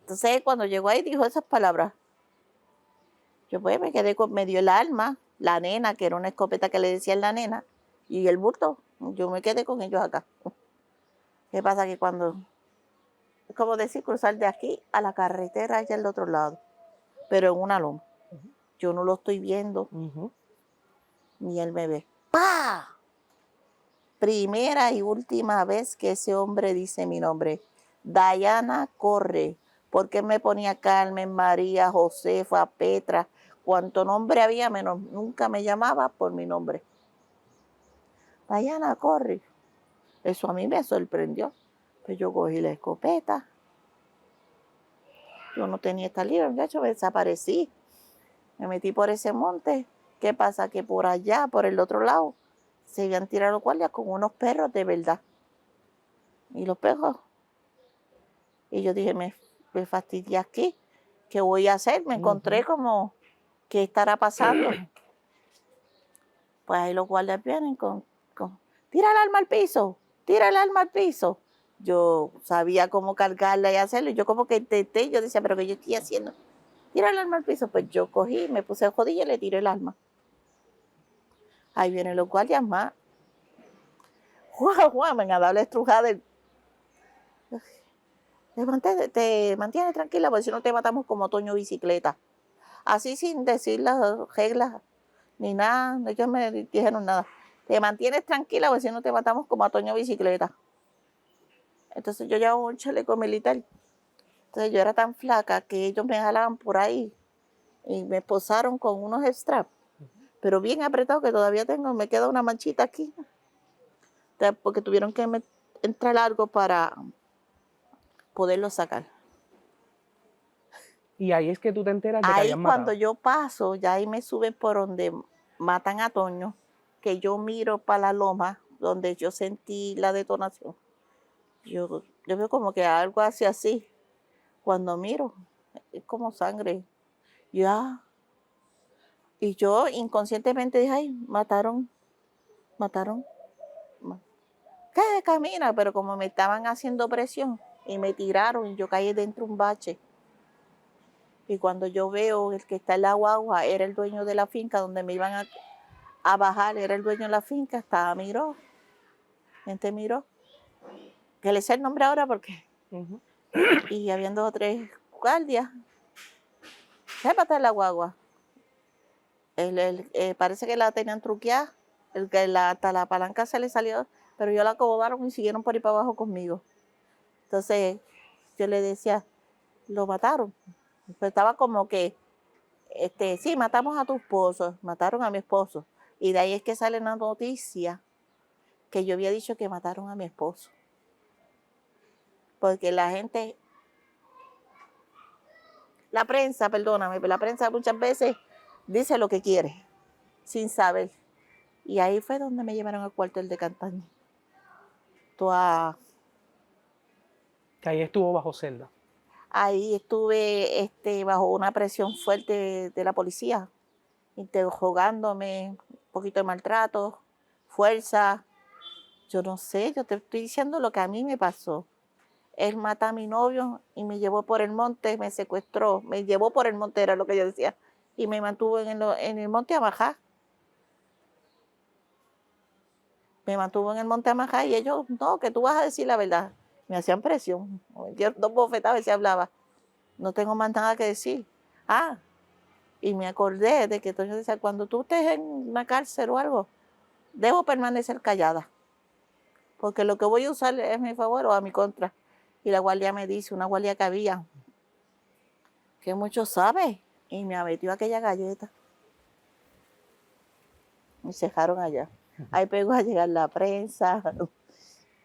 Entonces cuando llegó ahí dijo esas palabras. Yo pues me quedé con, me dio el arma, la nena, que era una escopeta que le decían la nena, y el bulto, yo me quedé con ellos acá. ¿Qué pasa? Que cuando, es como decir, cruzar de aquí a la carretera allá al otro lado, pero en una loma. Yo no lo estoy viendo, ni él me ve. ¡Pah! Primera y última vez que ese hombre dice mi nombre. Dayana, corre. Porque me ponía Carmen, María, Josefa, Petra, cuánto nombre había, menos nunca me llamaba por mi nombre. Dayana, corre. Eso a mí me sorprendió. Pues yo cogí la escopeta. Yo no tenía esta libre, muchacho, me desaparecí. Me metí por ese monte. ¿Qué pasa? Que por allá, por el otro lado, se habían tirado los guardias con unos perros de verdad. Y los perros. Y yo dije, me fastidié aquí. ¿Qué voy a hacer? Me encontré como, ¿qué estará pasando? Pues ahí los guardias vienen con tira el arma al piso, tira el arma al piso. Yo sabía cómo cargarla y hacerlo. Y yo como que intenté, yo decía, pero ¿qué yo estoy haciendo? Tira el arma al piso. Pues yo cogí, me puse el jodillo y le tiré el arma. Ahí vienen los guardias más. ¡Guau! Me han dado la estrujada. Te mantienes tranquila, porque si no te matamos como Toño Bicicleta. Así sin decir las reglas ni nada, ellos me dijeron nada. Te mantienes tranquila, porque si no te matamos como a Toño Bicicleta. Entonces yo llevaba un chaleco militar. Entonces yo era tan flaca que ellos me jalaban por ahí y me posaron con unos straps, pero bien apretados que todavía me queda una manchita aquí. Entonces, porque tuvieron que entrar algo para poderlo sacar. Y ahí es que tú te enteras de que ahí habían matado. Cuando yo paso, ya ahí me suben por donde matan a Toño, que yo miro para la loma donde yo sentí la detonación. Yo veo como que algo hace así. Cuando miro, es como sangre. Ya. Y yo inconscientemente dije, ay, mataron. ¿Qué? Camina, pero como me estaban haciendo presión y me tiraron y yo caí dentro de un bache. Y cuando yo veo el que está en la guagua, era el dueño de la finca donde me iban a bajar, era el dueño de la finca, estaba, miró. Gente miró. Que le sé el nombre ahora porque... Y habían 2 o 3 guardias. ¿Qué pasa en la guagua? Parece que la tenían truqueada. Hasta la palanca se le salió, pero yo la acomodaron y siguieron por ahí para abajo conmigo. Entonces yo le decía, lo mataron. Pues estaba como que, sí, matamos a tu esposo, mataron a mi esposo. Y de ahí es que sale la noticia que yo había dicho que mataron a mi esposo. Porque la gente, la prensa muchas veces dice lo que quiere, sin saber. Y ahí fue donde me llevaron al cuartel de Cantaño. Que ahí estuvo bajo celda. Ahí estuve bajo una presión fuerte de la policía, interrogándome, un poquito de maltrato, fuerza. Yo no sé, yo te estoy diciendo lo que a mí me pasó. Él mata a mi novio y me llevó por el monte, me secuestró, me llevó por el monte, era lo que yo decía. y me mantuvo en el Monte Amajá. Me mantuvo en el Monte Amajá y ellos, no, que tú vas a decir la verdad. Me hacían presión. Me dieron 2 bofetadas y se hablaba. No tengo más nada que decir. Y me acordé de que entonces decía, cuando tú estés en una cárcel o algo, debo permanecer callada. Porque lo que voy a usar es a mi favor o a mi contra. Y la guardia me dice, una guardia que había, que mucho sabe, y me metió aquella galleta. Me cejaron allá. Ahí pegó a llegar la prensa,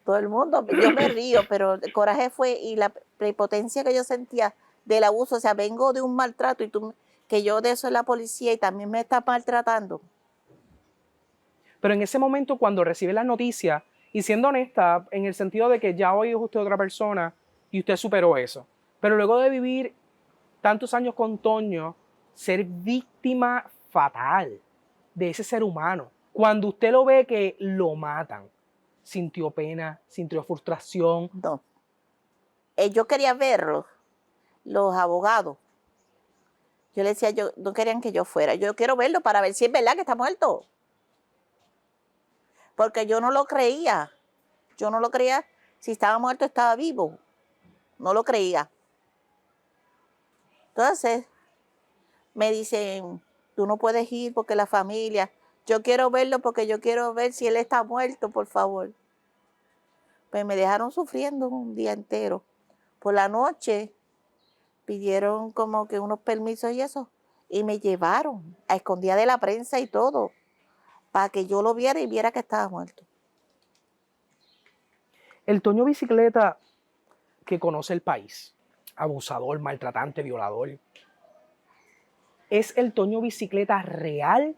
todo el mundo. Yo me río, pero el coraje fue y la prepotencia que yo sentía del abuso. O sea, vengo de un maltrato y que yo de eso es la policía y también me está maltratando. Pero en ese momento, cuando recibe las noticias, y siendo honesta, en el sentido de que ya hoy es usted otra persona y usted superó eso, pero luego de vivir tantos años con Toño, ser víctima fatal de ese ser humano, cuando usted lo ve que lo matan, ¿sintió pena, sintió frustración? No. Yo quería verlo, los abogados. Yo le decía, no querían que yo fuera. Yo quiero verlo para ver si es verdad que está muerto. Porque yo no lo creía. Yo no lo creía. Si estaba muerto, estaba vivo. No lo creía. Entonces, me dicen, tú no puedes ir porque la familia... Yo quiero verlo porque yo quiero ver si él está muerto, por favor. Pues me dejaron sufriendo un día entero. Por la noche pidieron como que unos permisos y eso. Y me llevaron a escondida de la prensa y todo. Para que yo lo viera y viera que estaba muerto. El Toño Bicicleta que conoce el país, abusador, maltratante, violador, ¿es el Toño Bicicleta real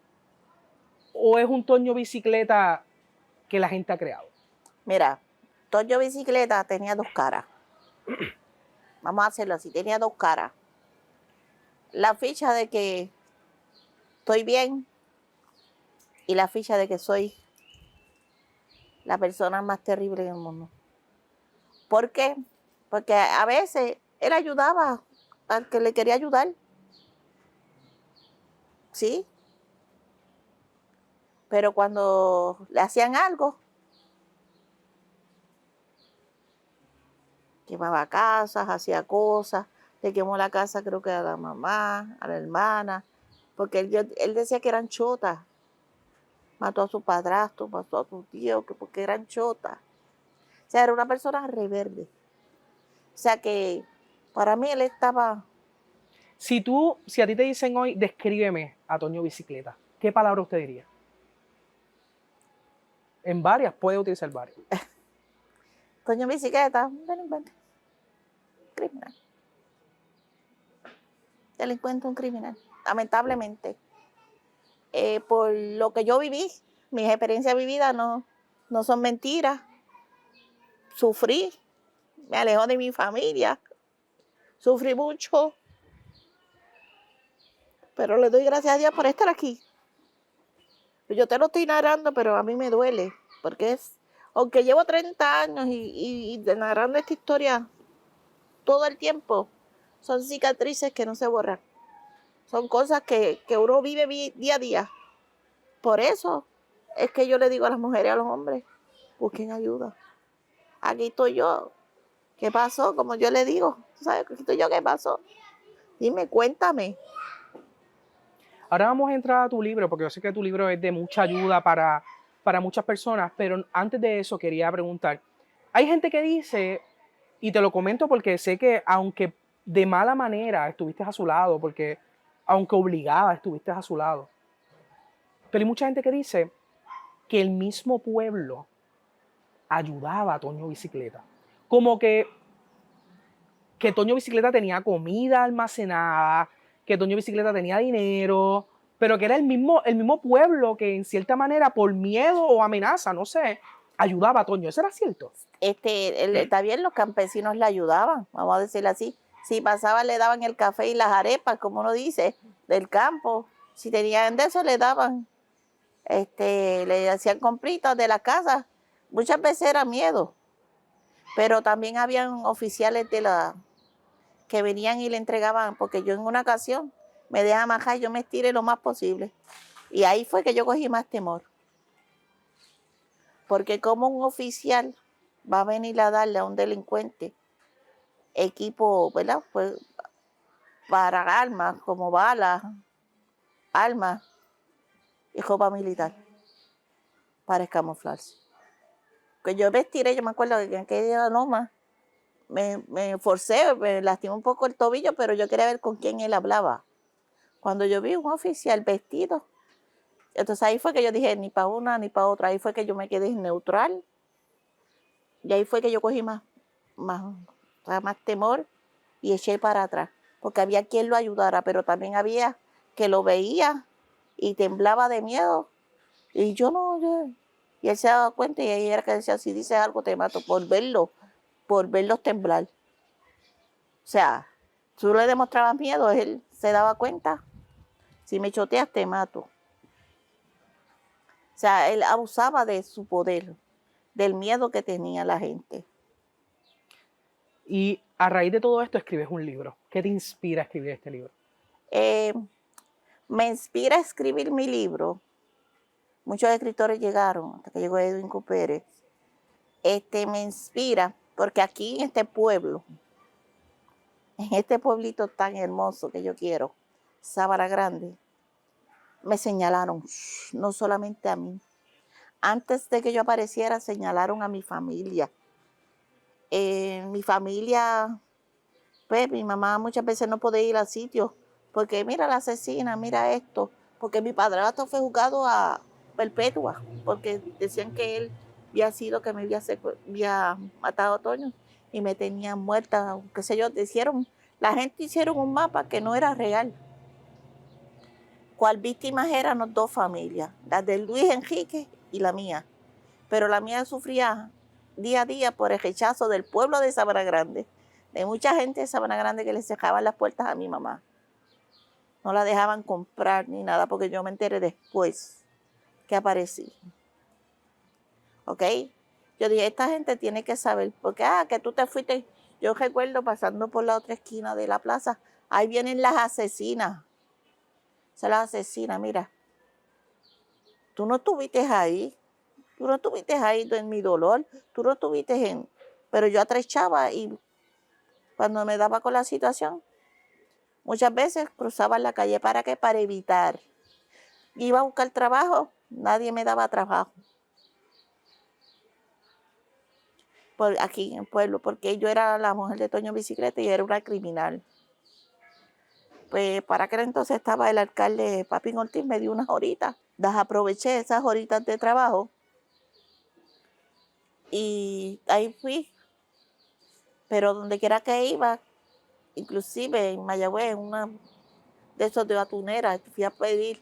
o es un Toño Bicicleta que la gente ha creado? Mira, Toño Bicicleta tenía 2 caras. Vamos a hacerlo así, tenía 2 caras. La ficha de que estoy bien y la ficha de que soy la persona más terrible del mundo. ¿Por qué? Porque a veces él ayudaba al que le quería ayudar. ¿Sí? Pero cuando le hacían algo, quemaba casas, hacía cosas, le quemó la casa creo que a la mamá, a la hermana, porque él decía que eran chotas. Mató a su padrastro, mató a su tío, porque eran chotas. O sea, era una persona rebelde. O sea que para mí él estaba... Si a ti te dicen hoy, descríbeme a Toño Bicicleta, ¿qué palabra usted diría? En varias, puede utilizar varias. Toño Bicicleta, un delincuente, criminal. Delincuente, un criminal, lamentablemente. Por lo que yo viví, mis experiencias vividas no son mentiras. Sufrí, me alejó de mi familia, sufrí mucho, pero le doy gracias a Dios por estar aquí. Yo te lo estoy narrando, pero a mí me duele, porque aunque llevo 30 años y narrando esta historia todo el tiempo, son cicatrices que no se borran. Son cosas que uno vive día a día. Por eso es que yo le digo a las mujeres y a los hombres, busquen ayuda. Aquí estoy yo. ¿Qué pasó? Como yo le digo, ¿tú sabes? Aquí estoy yo, ¿qué pasó? Dime, cuéntame. Ahora vamos a entrar a tu libro, porque yo sé que tu libro es de mucha ayuda para muchas personas, pero antes de eso quería preguntar, hay gente que dice, y te lo comento porque sé que aunque de mala manera estuviste a su lado, porque aunque obligada estuviste a su lado, pero hay mucha gente que dice que el mismo pueblo ayudaba a Toño Bicicleta. Como que Toño Bicicleta tenía comida almacenada, que Toño Bicicleta tenía dinero, pero que era el mismo pueblo que en cierta manera por miedo o amenaza, no sé, ayudaba a Toño. ¿Eso era cierto? Está bien, los campesinos le ayudaban, vamos a decirlo así. Si pasaba le daban el café y las arepas, como uno dice, del campo. Si tenían de eso le daban, le hacían compritas de la casa. Muchas veces era miedo, pero también habían oficiales que venían y le entregaban, porque yo en una ocasión me deja majar, yo me estiré lo más posible. Y ahí fue que yo cogí más temor. Porque como un oficial va a venir a darle a un delincuente equipo, ¿verdad? Pues para armas, como balas, armas y ropa militar, para escamuflarse. Que yo me estiré, yo me acuerdo que en aquella loma me forcé, me lastimé un poco el tobillo, pero yo quería ver con quién él hablaba. Cuando yo vi un oficial vestido, entonces ahí fue que yo dije, ni para una ni para otra, ahí fue que yo me quedé neutral, y ahí fue que yo cogí más temor y eché para atrás, porque había quien lo ayudara, pero también había que lo veía y temblaba de miedo, y yo no, y él se daba cuenta, y ahí era que decía, si dices algo te mato, por verlos temblar. O sea, tú le demostrabas miedo, él se daba cuenta, si me choteas te mato. O sea, él abusaba de su poder, del miedo que tenía la gente. Y a raíz de todo esto escribes un libro. ¿Qué te inspira a escribir este libro? Me inspira a escribir mi libro. Muchos escritores llegaron, hasta que llegó Edwin Q. Pérez. Me inspira porque aquí en este pueblo, en este pueblito tan hermoso que yo quiero, Sabana Grande, me señalaron, no solamente a mí. Antes de que yo apareciera, señalaron a mi familia. Mi familia, pues mi mamá muchas veces no podía ir al sitio, porque mira la asesina, mira esto, porque mi padrastro fue juzgado a perpetua, porque decían que él había sido que me había matado a Toño y me tenían muerta, qué sé yo, la gente hicieron un mapa que no era real. ¿Cuál víctimas eran las dos familias? Las de Luis Enrique y la mía. Pero la mía sufría día a día por el rechazo del pueblo de Sabana Grande, de mucha gente de Sabana Grande que le cerraban las puertas a mi mamá. No la dejaban comprar ni nada, porque yo me enteré después que aparecí. ¿Ok? Yo dije, esta gente tiene que saber, porque que tú te fuiste. Yo recuerdo pasando por la otra esquina de la plaza, ahí vienen las asesinas. Son las asesinas, mira. Tú no estuviste ahí. Tú no estuviste ahí en mi dolor. Tú no estuviste en... Pero yo atrechaba y cuando me daba con la situación, muchas veces cruzaba la calle. ¿Para qué? Para evitar. Iba a buscar trabajo, nadie me daba trabajo. Aquí en el pueblo, porque yo era la mujer de Toño Bicicleta y era una criminal. Pues para aquel entonces estaba el alcalde Papín Ortiz, me dio unas horitas. Las aproveché, esas horitas de trabajo. Y ahí fui. Pero donde quiera que iba, inclusive en Mayagüez, en una de esos de atunera, fui a pedir,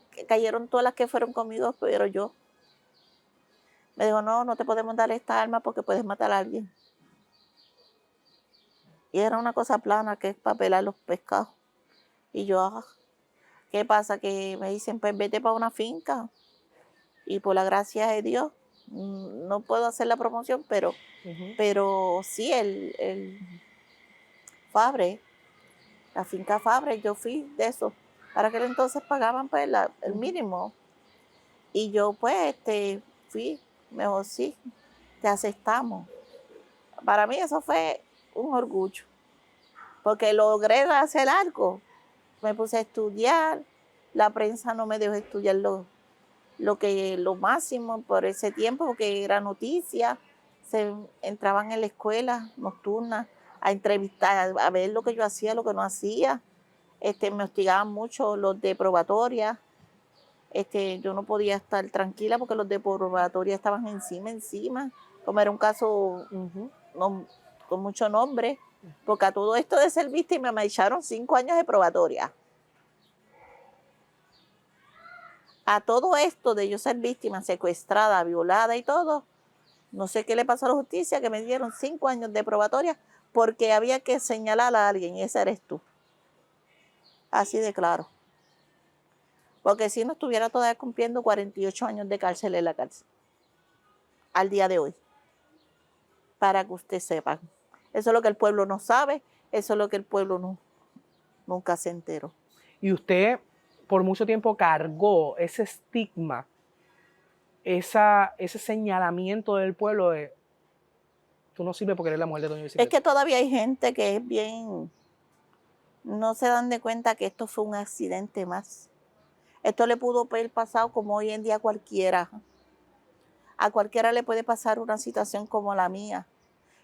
que cayeron todas las que fueron conmigo, pero yo. Me dijo, no te podemos dar esta arma porque puedes matar a alguien. Y era una cosa plana que es para pelar los pescados. Y yo, ¿qué pasa? Que me dicen, pues vete para una finca. Y por la gracia de Dios, no puedo hacer la promoción, pero sí, el Fabre, la finca Fabre, yo fui de eso. Para aquel entonces pagaban pues el mínimo. Y yo pues fui, me dijo, sí, te aceptamos. Para mí eso fue un orgullo, porque logré hacer algo. Me puse a estudiar, la prensa no me dejó estudiar lo máximo por ese tiempo, porque era noticia. Se entraban en la escuela nocturna a entrevistar, a ver lo que yo hacía, lo que no hacía. Me hostigaban mucho los de probatoria. Yo no podía estar tranquila porque los de probatoria estaban encima. Como era un caso con mucho nombre, porque a todo esto de ser víctima me echaron 5 años de probatoria. A todo esto de yo ser víctima, secuestrada, violada y todo, no sé qué le pasó a la justicia, que me dieron 5 años de probatoria porque había que señalar a alguien y ese eres tú. Así de claro. Porque si no estuviera todavía cumpliendo 48 años de cárcel en la cárcel. Al día de hoy. Para que usted sepa. Eso es lo que el pueblo no sabe, eso es lo que el pueblo nunca se enteró. Y usted por mucho tiempo cargó ese estigma, ese señalamiento del pueblo de tú no sirves porque eres la mujer de Toño Bicicleta. Es que todavía hay gente que es bien, no se dan de cuenta que esto fue un accidente más. Esto le pudo haber pasado como hoy en día a cualquiera. A cualquiera le puede pasar una situación como la mía,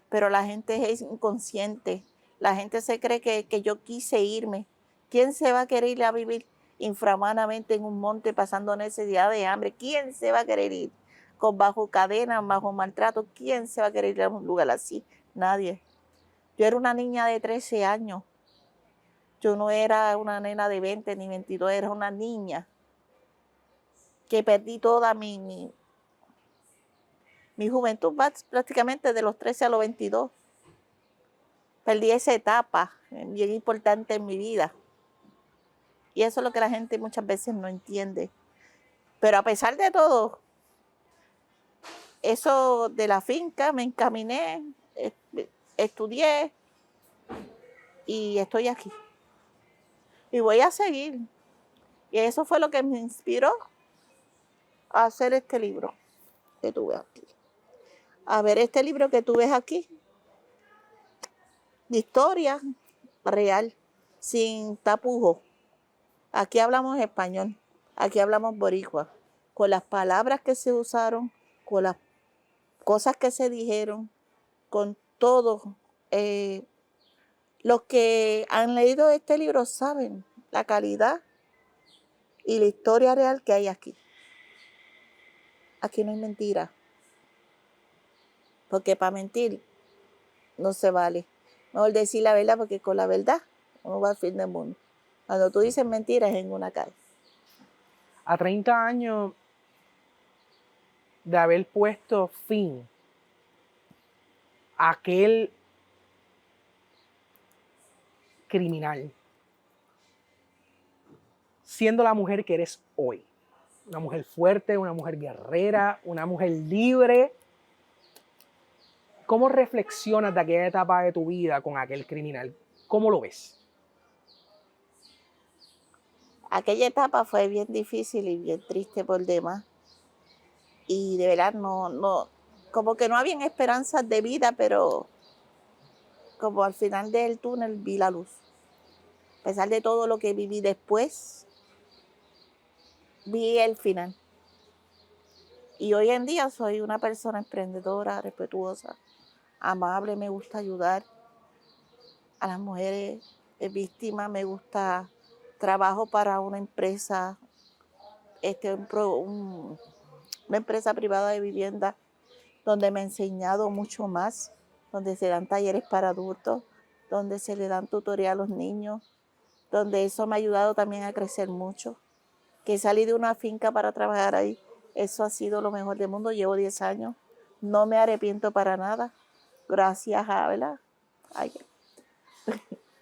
pero la gente es inconsciente. La gente se cree que yo quise irme. ¿Quién se va a querer ir a vivir infrahumanamente en un monte pasando necesidad de hambre? ¿Quién se va a querer ir bajo cadena, bajo maltrato? ¿Quién se va a querer ir a un lugar así? Nadie. Yo era una niña de 13 años. Yo no era una nena de 20 ni 22, era una niña que perdí toda mi juventud prácticamente de los 13 a los 22. Perdí esa etapa bien importante en mi vida. Y eso es lo que la gente muchas veces no entiende. Pero a pesar de todo, eso de la finca, me encaminé, estudié y estoy aquí. Y voy a seguir. Y eso fue lo que me inspiró a hacer este libro que tú ves aquí. A ver este libro que tú ves aquí. De historia real, sin tapujos. Aquí hablamos español, aquí hablamos boricua, con las palabras que se usaron, con las cosas que se dijeron, con todo. Los que han leído este libro saben la calidad y la historia real que hay aquí. Aquí no hay mentira, porque para mentir no se vale. Mejor decir la verdad, porque con la verdad uno va al fin del mundo. Cuando tú dices mentiras en una calle. A 30 años de haber puesto fin a aquel criminal, siendo la mujer que eres hoy, una mujer fuerte, una mujer guerrera, una mujer libre, ¿cómo reflexionas de aquella etapa de tu vida con aquel criminal? ¿Cómo lo ves? Aquella etapa fue bien difícil y bien triste por demás. Y de verdad como que no había esperanzas de vida, pero como al final del túnel vi la luz. A pesar de todo lo que viví después, vi el final. Y hoy en día soy una persona emprendedora, respetuosa, amable, me gusta ayudar a las mujeres víctimas, me gusta. Trabajo para una empresa, una empresa privada de vivienda, donde me he enseñado mucho más, donde se dan talleres para adultos, donde se le dan tutoría a los niños, donde eso me ha ayudado también a crecer mucho. Que salí de una finca para trabajar ahí, eso ha sido lo mejor del mundo. Llevo 10 años, no me arrepiento para nada, gracias a, ¿verdad?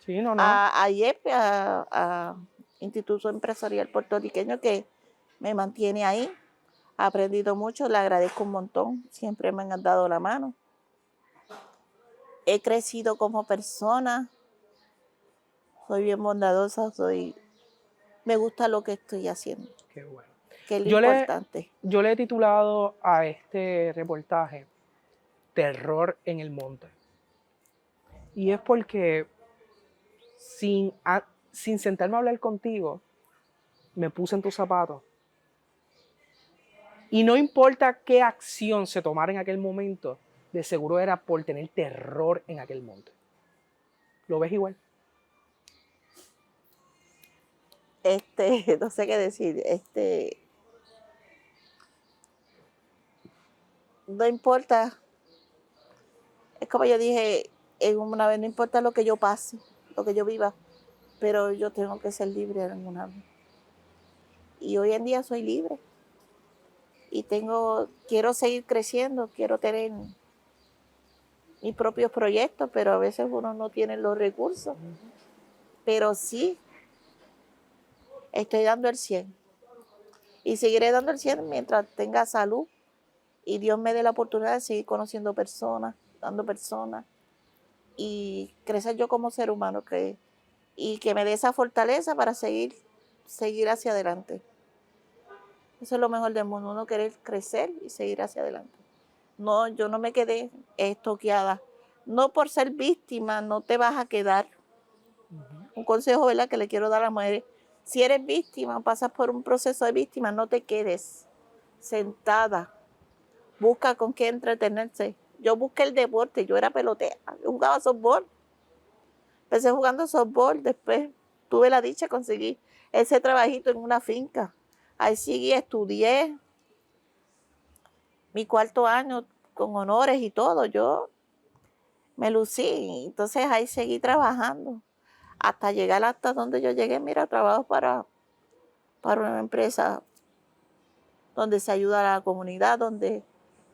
Sí, no. A IEP, a Instituto Empresarial Puertorriqueño, que me mantiene ahí. He aprendido mucho, le agradezco un montón, siempre me han dado la mano. He crecido como persona, soy bien bondadosa, me gusta lo que estoy haciendo. Qué bueno. Que es lo importante. Yo le he titulado a este reportaje Terror en el Monte. Y es porque sin sentarme a hablar contigo, me puse en tus zapatos. Y no importa qué acción se tomara en aquel momento, de seguro era por tener terror en aquel monte. ¿Lo ves igual? No sé qué decir. No importa. Es como yo dije una vez, no importa lo que yo pase, lo que yo viva, pero yo tengo que ser libre alguna vez. Y hoy en día soy libre. Y quiero seguir creciendo, quiero tener mis propios proyectos, pero a veces uno no tiene los recursos. Pero sí, estoy dando el 100. Y seguiré dando el 100 mientras tenga salud y Dios me dé la oportunidad de seguir conociendo personas, dando personas y crecer yo como ser humano y que me dé esa fortaleza para seguir seguir hacia adelante. Eso es lo mejor del mundo, uno querer crecer y seguir hacia adelante. No, yo no me quedé estoqueada. No por ser víctima, no te vas a quedar. Un consejo, ¿verdad?, que le quiero dar a las mujeres. Si eres víctima, pasas por un proceso de víctima, no te quedes sentada. Busca con qué entretenerse. Yo busqué el deporte, yo era pelotera, yo jugaba softball. Empecé jugando softball, después tuve la dicha de conseguir ese trabajito en una finca. Ahí seguí, estudié mi 4º año con honores y todo. Yo me lucí, entonces ahí seguí trabajando hasta llegar hasta donde yo llegué. Mira, trabajo para una empresa donde se ayuda a la comunidad, donde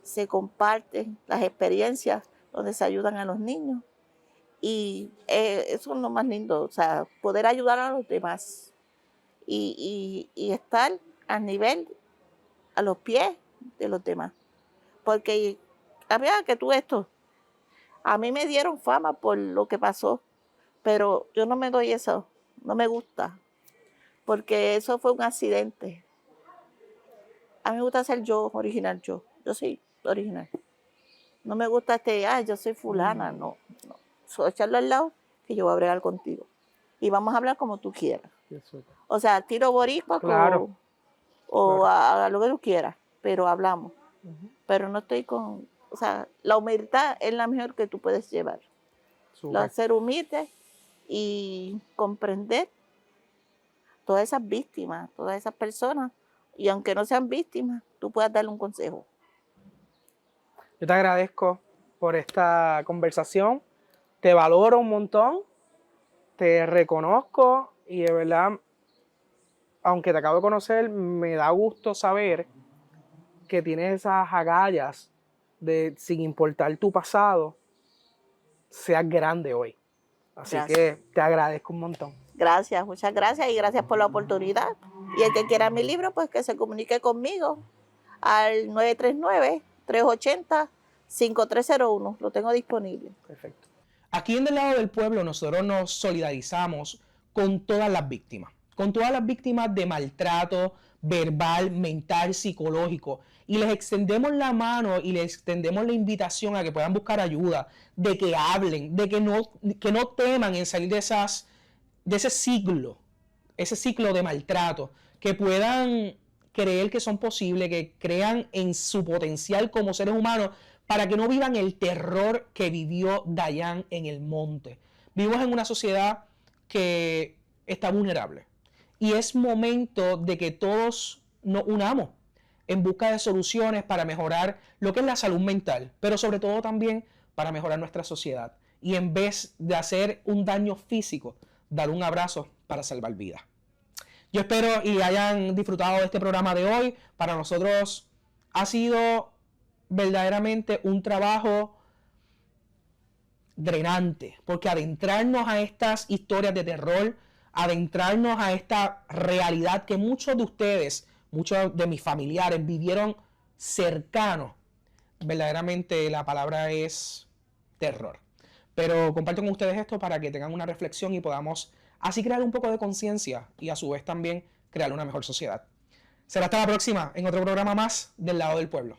se comparten las experiencias, donde se ayudan a los niños. Y eso es lo más lindo, o sea, poder ayudar a los demás y estar al nivel, a los pies de los demás. Porque, había que tú esto, a mí me dieron fama por lo que pasó, pero yo no me doy eso, no me gusta, porque eso fue un accidente. A mí me gusta ser yo, original yo soy original. No me gusta yo soy fulana, no. Solo echarlo al lado que yo voy a bregar contigo. Y vamos a hablar como tú quieras. O sea, tiro boricua claro. o a lo que tú quieras, pero hablamos. Pero no estoy con... O sea, la humildad es la mejor que tú puedes llevar. Ser humilde y comprender todas esas víctimas, todas esas personas. Y aunque no sean víctimas, tú puedas darle un consejo. Yo te agradezco por esta conversación. Te valoro un montón. Te reconozco y de verdad, aunque te acabo de conocer, me da gusto saber que tienes esas agallas de, sin importar tu pasado, seas grande hoy. Así Gracias. que te agradezco un montón. Gracias, muchas gracias y gracias por la oportunidad. Y el que quiera mi libro, pues que se comunique conmigo al 939-380-5301. Lo tengo disponible. Perfecto. Aquí en Del Lado del Pueblo nosotros nos solidarizamos con todas las víctimas de maltrato verbal, mental, psicológico, y les extendemos la mano y les extendemos la invitación a que puedan buscar ayuda, de que hablen, de que no teman en salir de ese ciclo de maltrato, que puedan creer que son posibles, que crean en su potencial como seres humanos, para que no vivan el terror que vivió Dayan en el monte. Vivimos en una sociedad que está vulnerable y es momento de que todos nos unamos en busca de soluciones para mejorar lo que es la salud mental, pero sobre todo también para mejorar nuestra sociedad. Y en vez de hacer un daño físico, dar un abrazo para salvar vidas. Yo espero y hayan disfrutado de este programa de hoy. Para nosotros ha sido verdaderamente un trabajo drenante, porque adentrarnos a estas historias de terror, adentrarnos a esta realidad que muchos de ustedes, muchos de mis familiares vivieron cercanos, verdaderamente la palabra es terror. Pero comparto con ustedes esto para que tengan una reflexión y podamos así crear un poco de conciencia y a su vez también crear una mejor sociedad. Será hasta la próxima en otro programa más del Lado del Pueblo.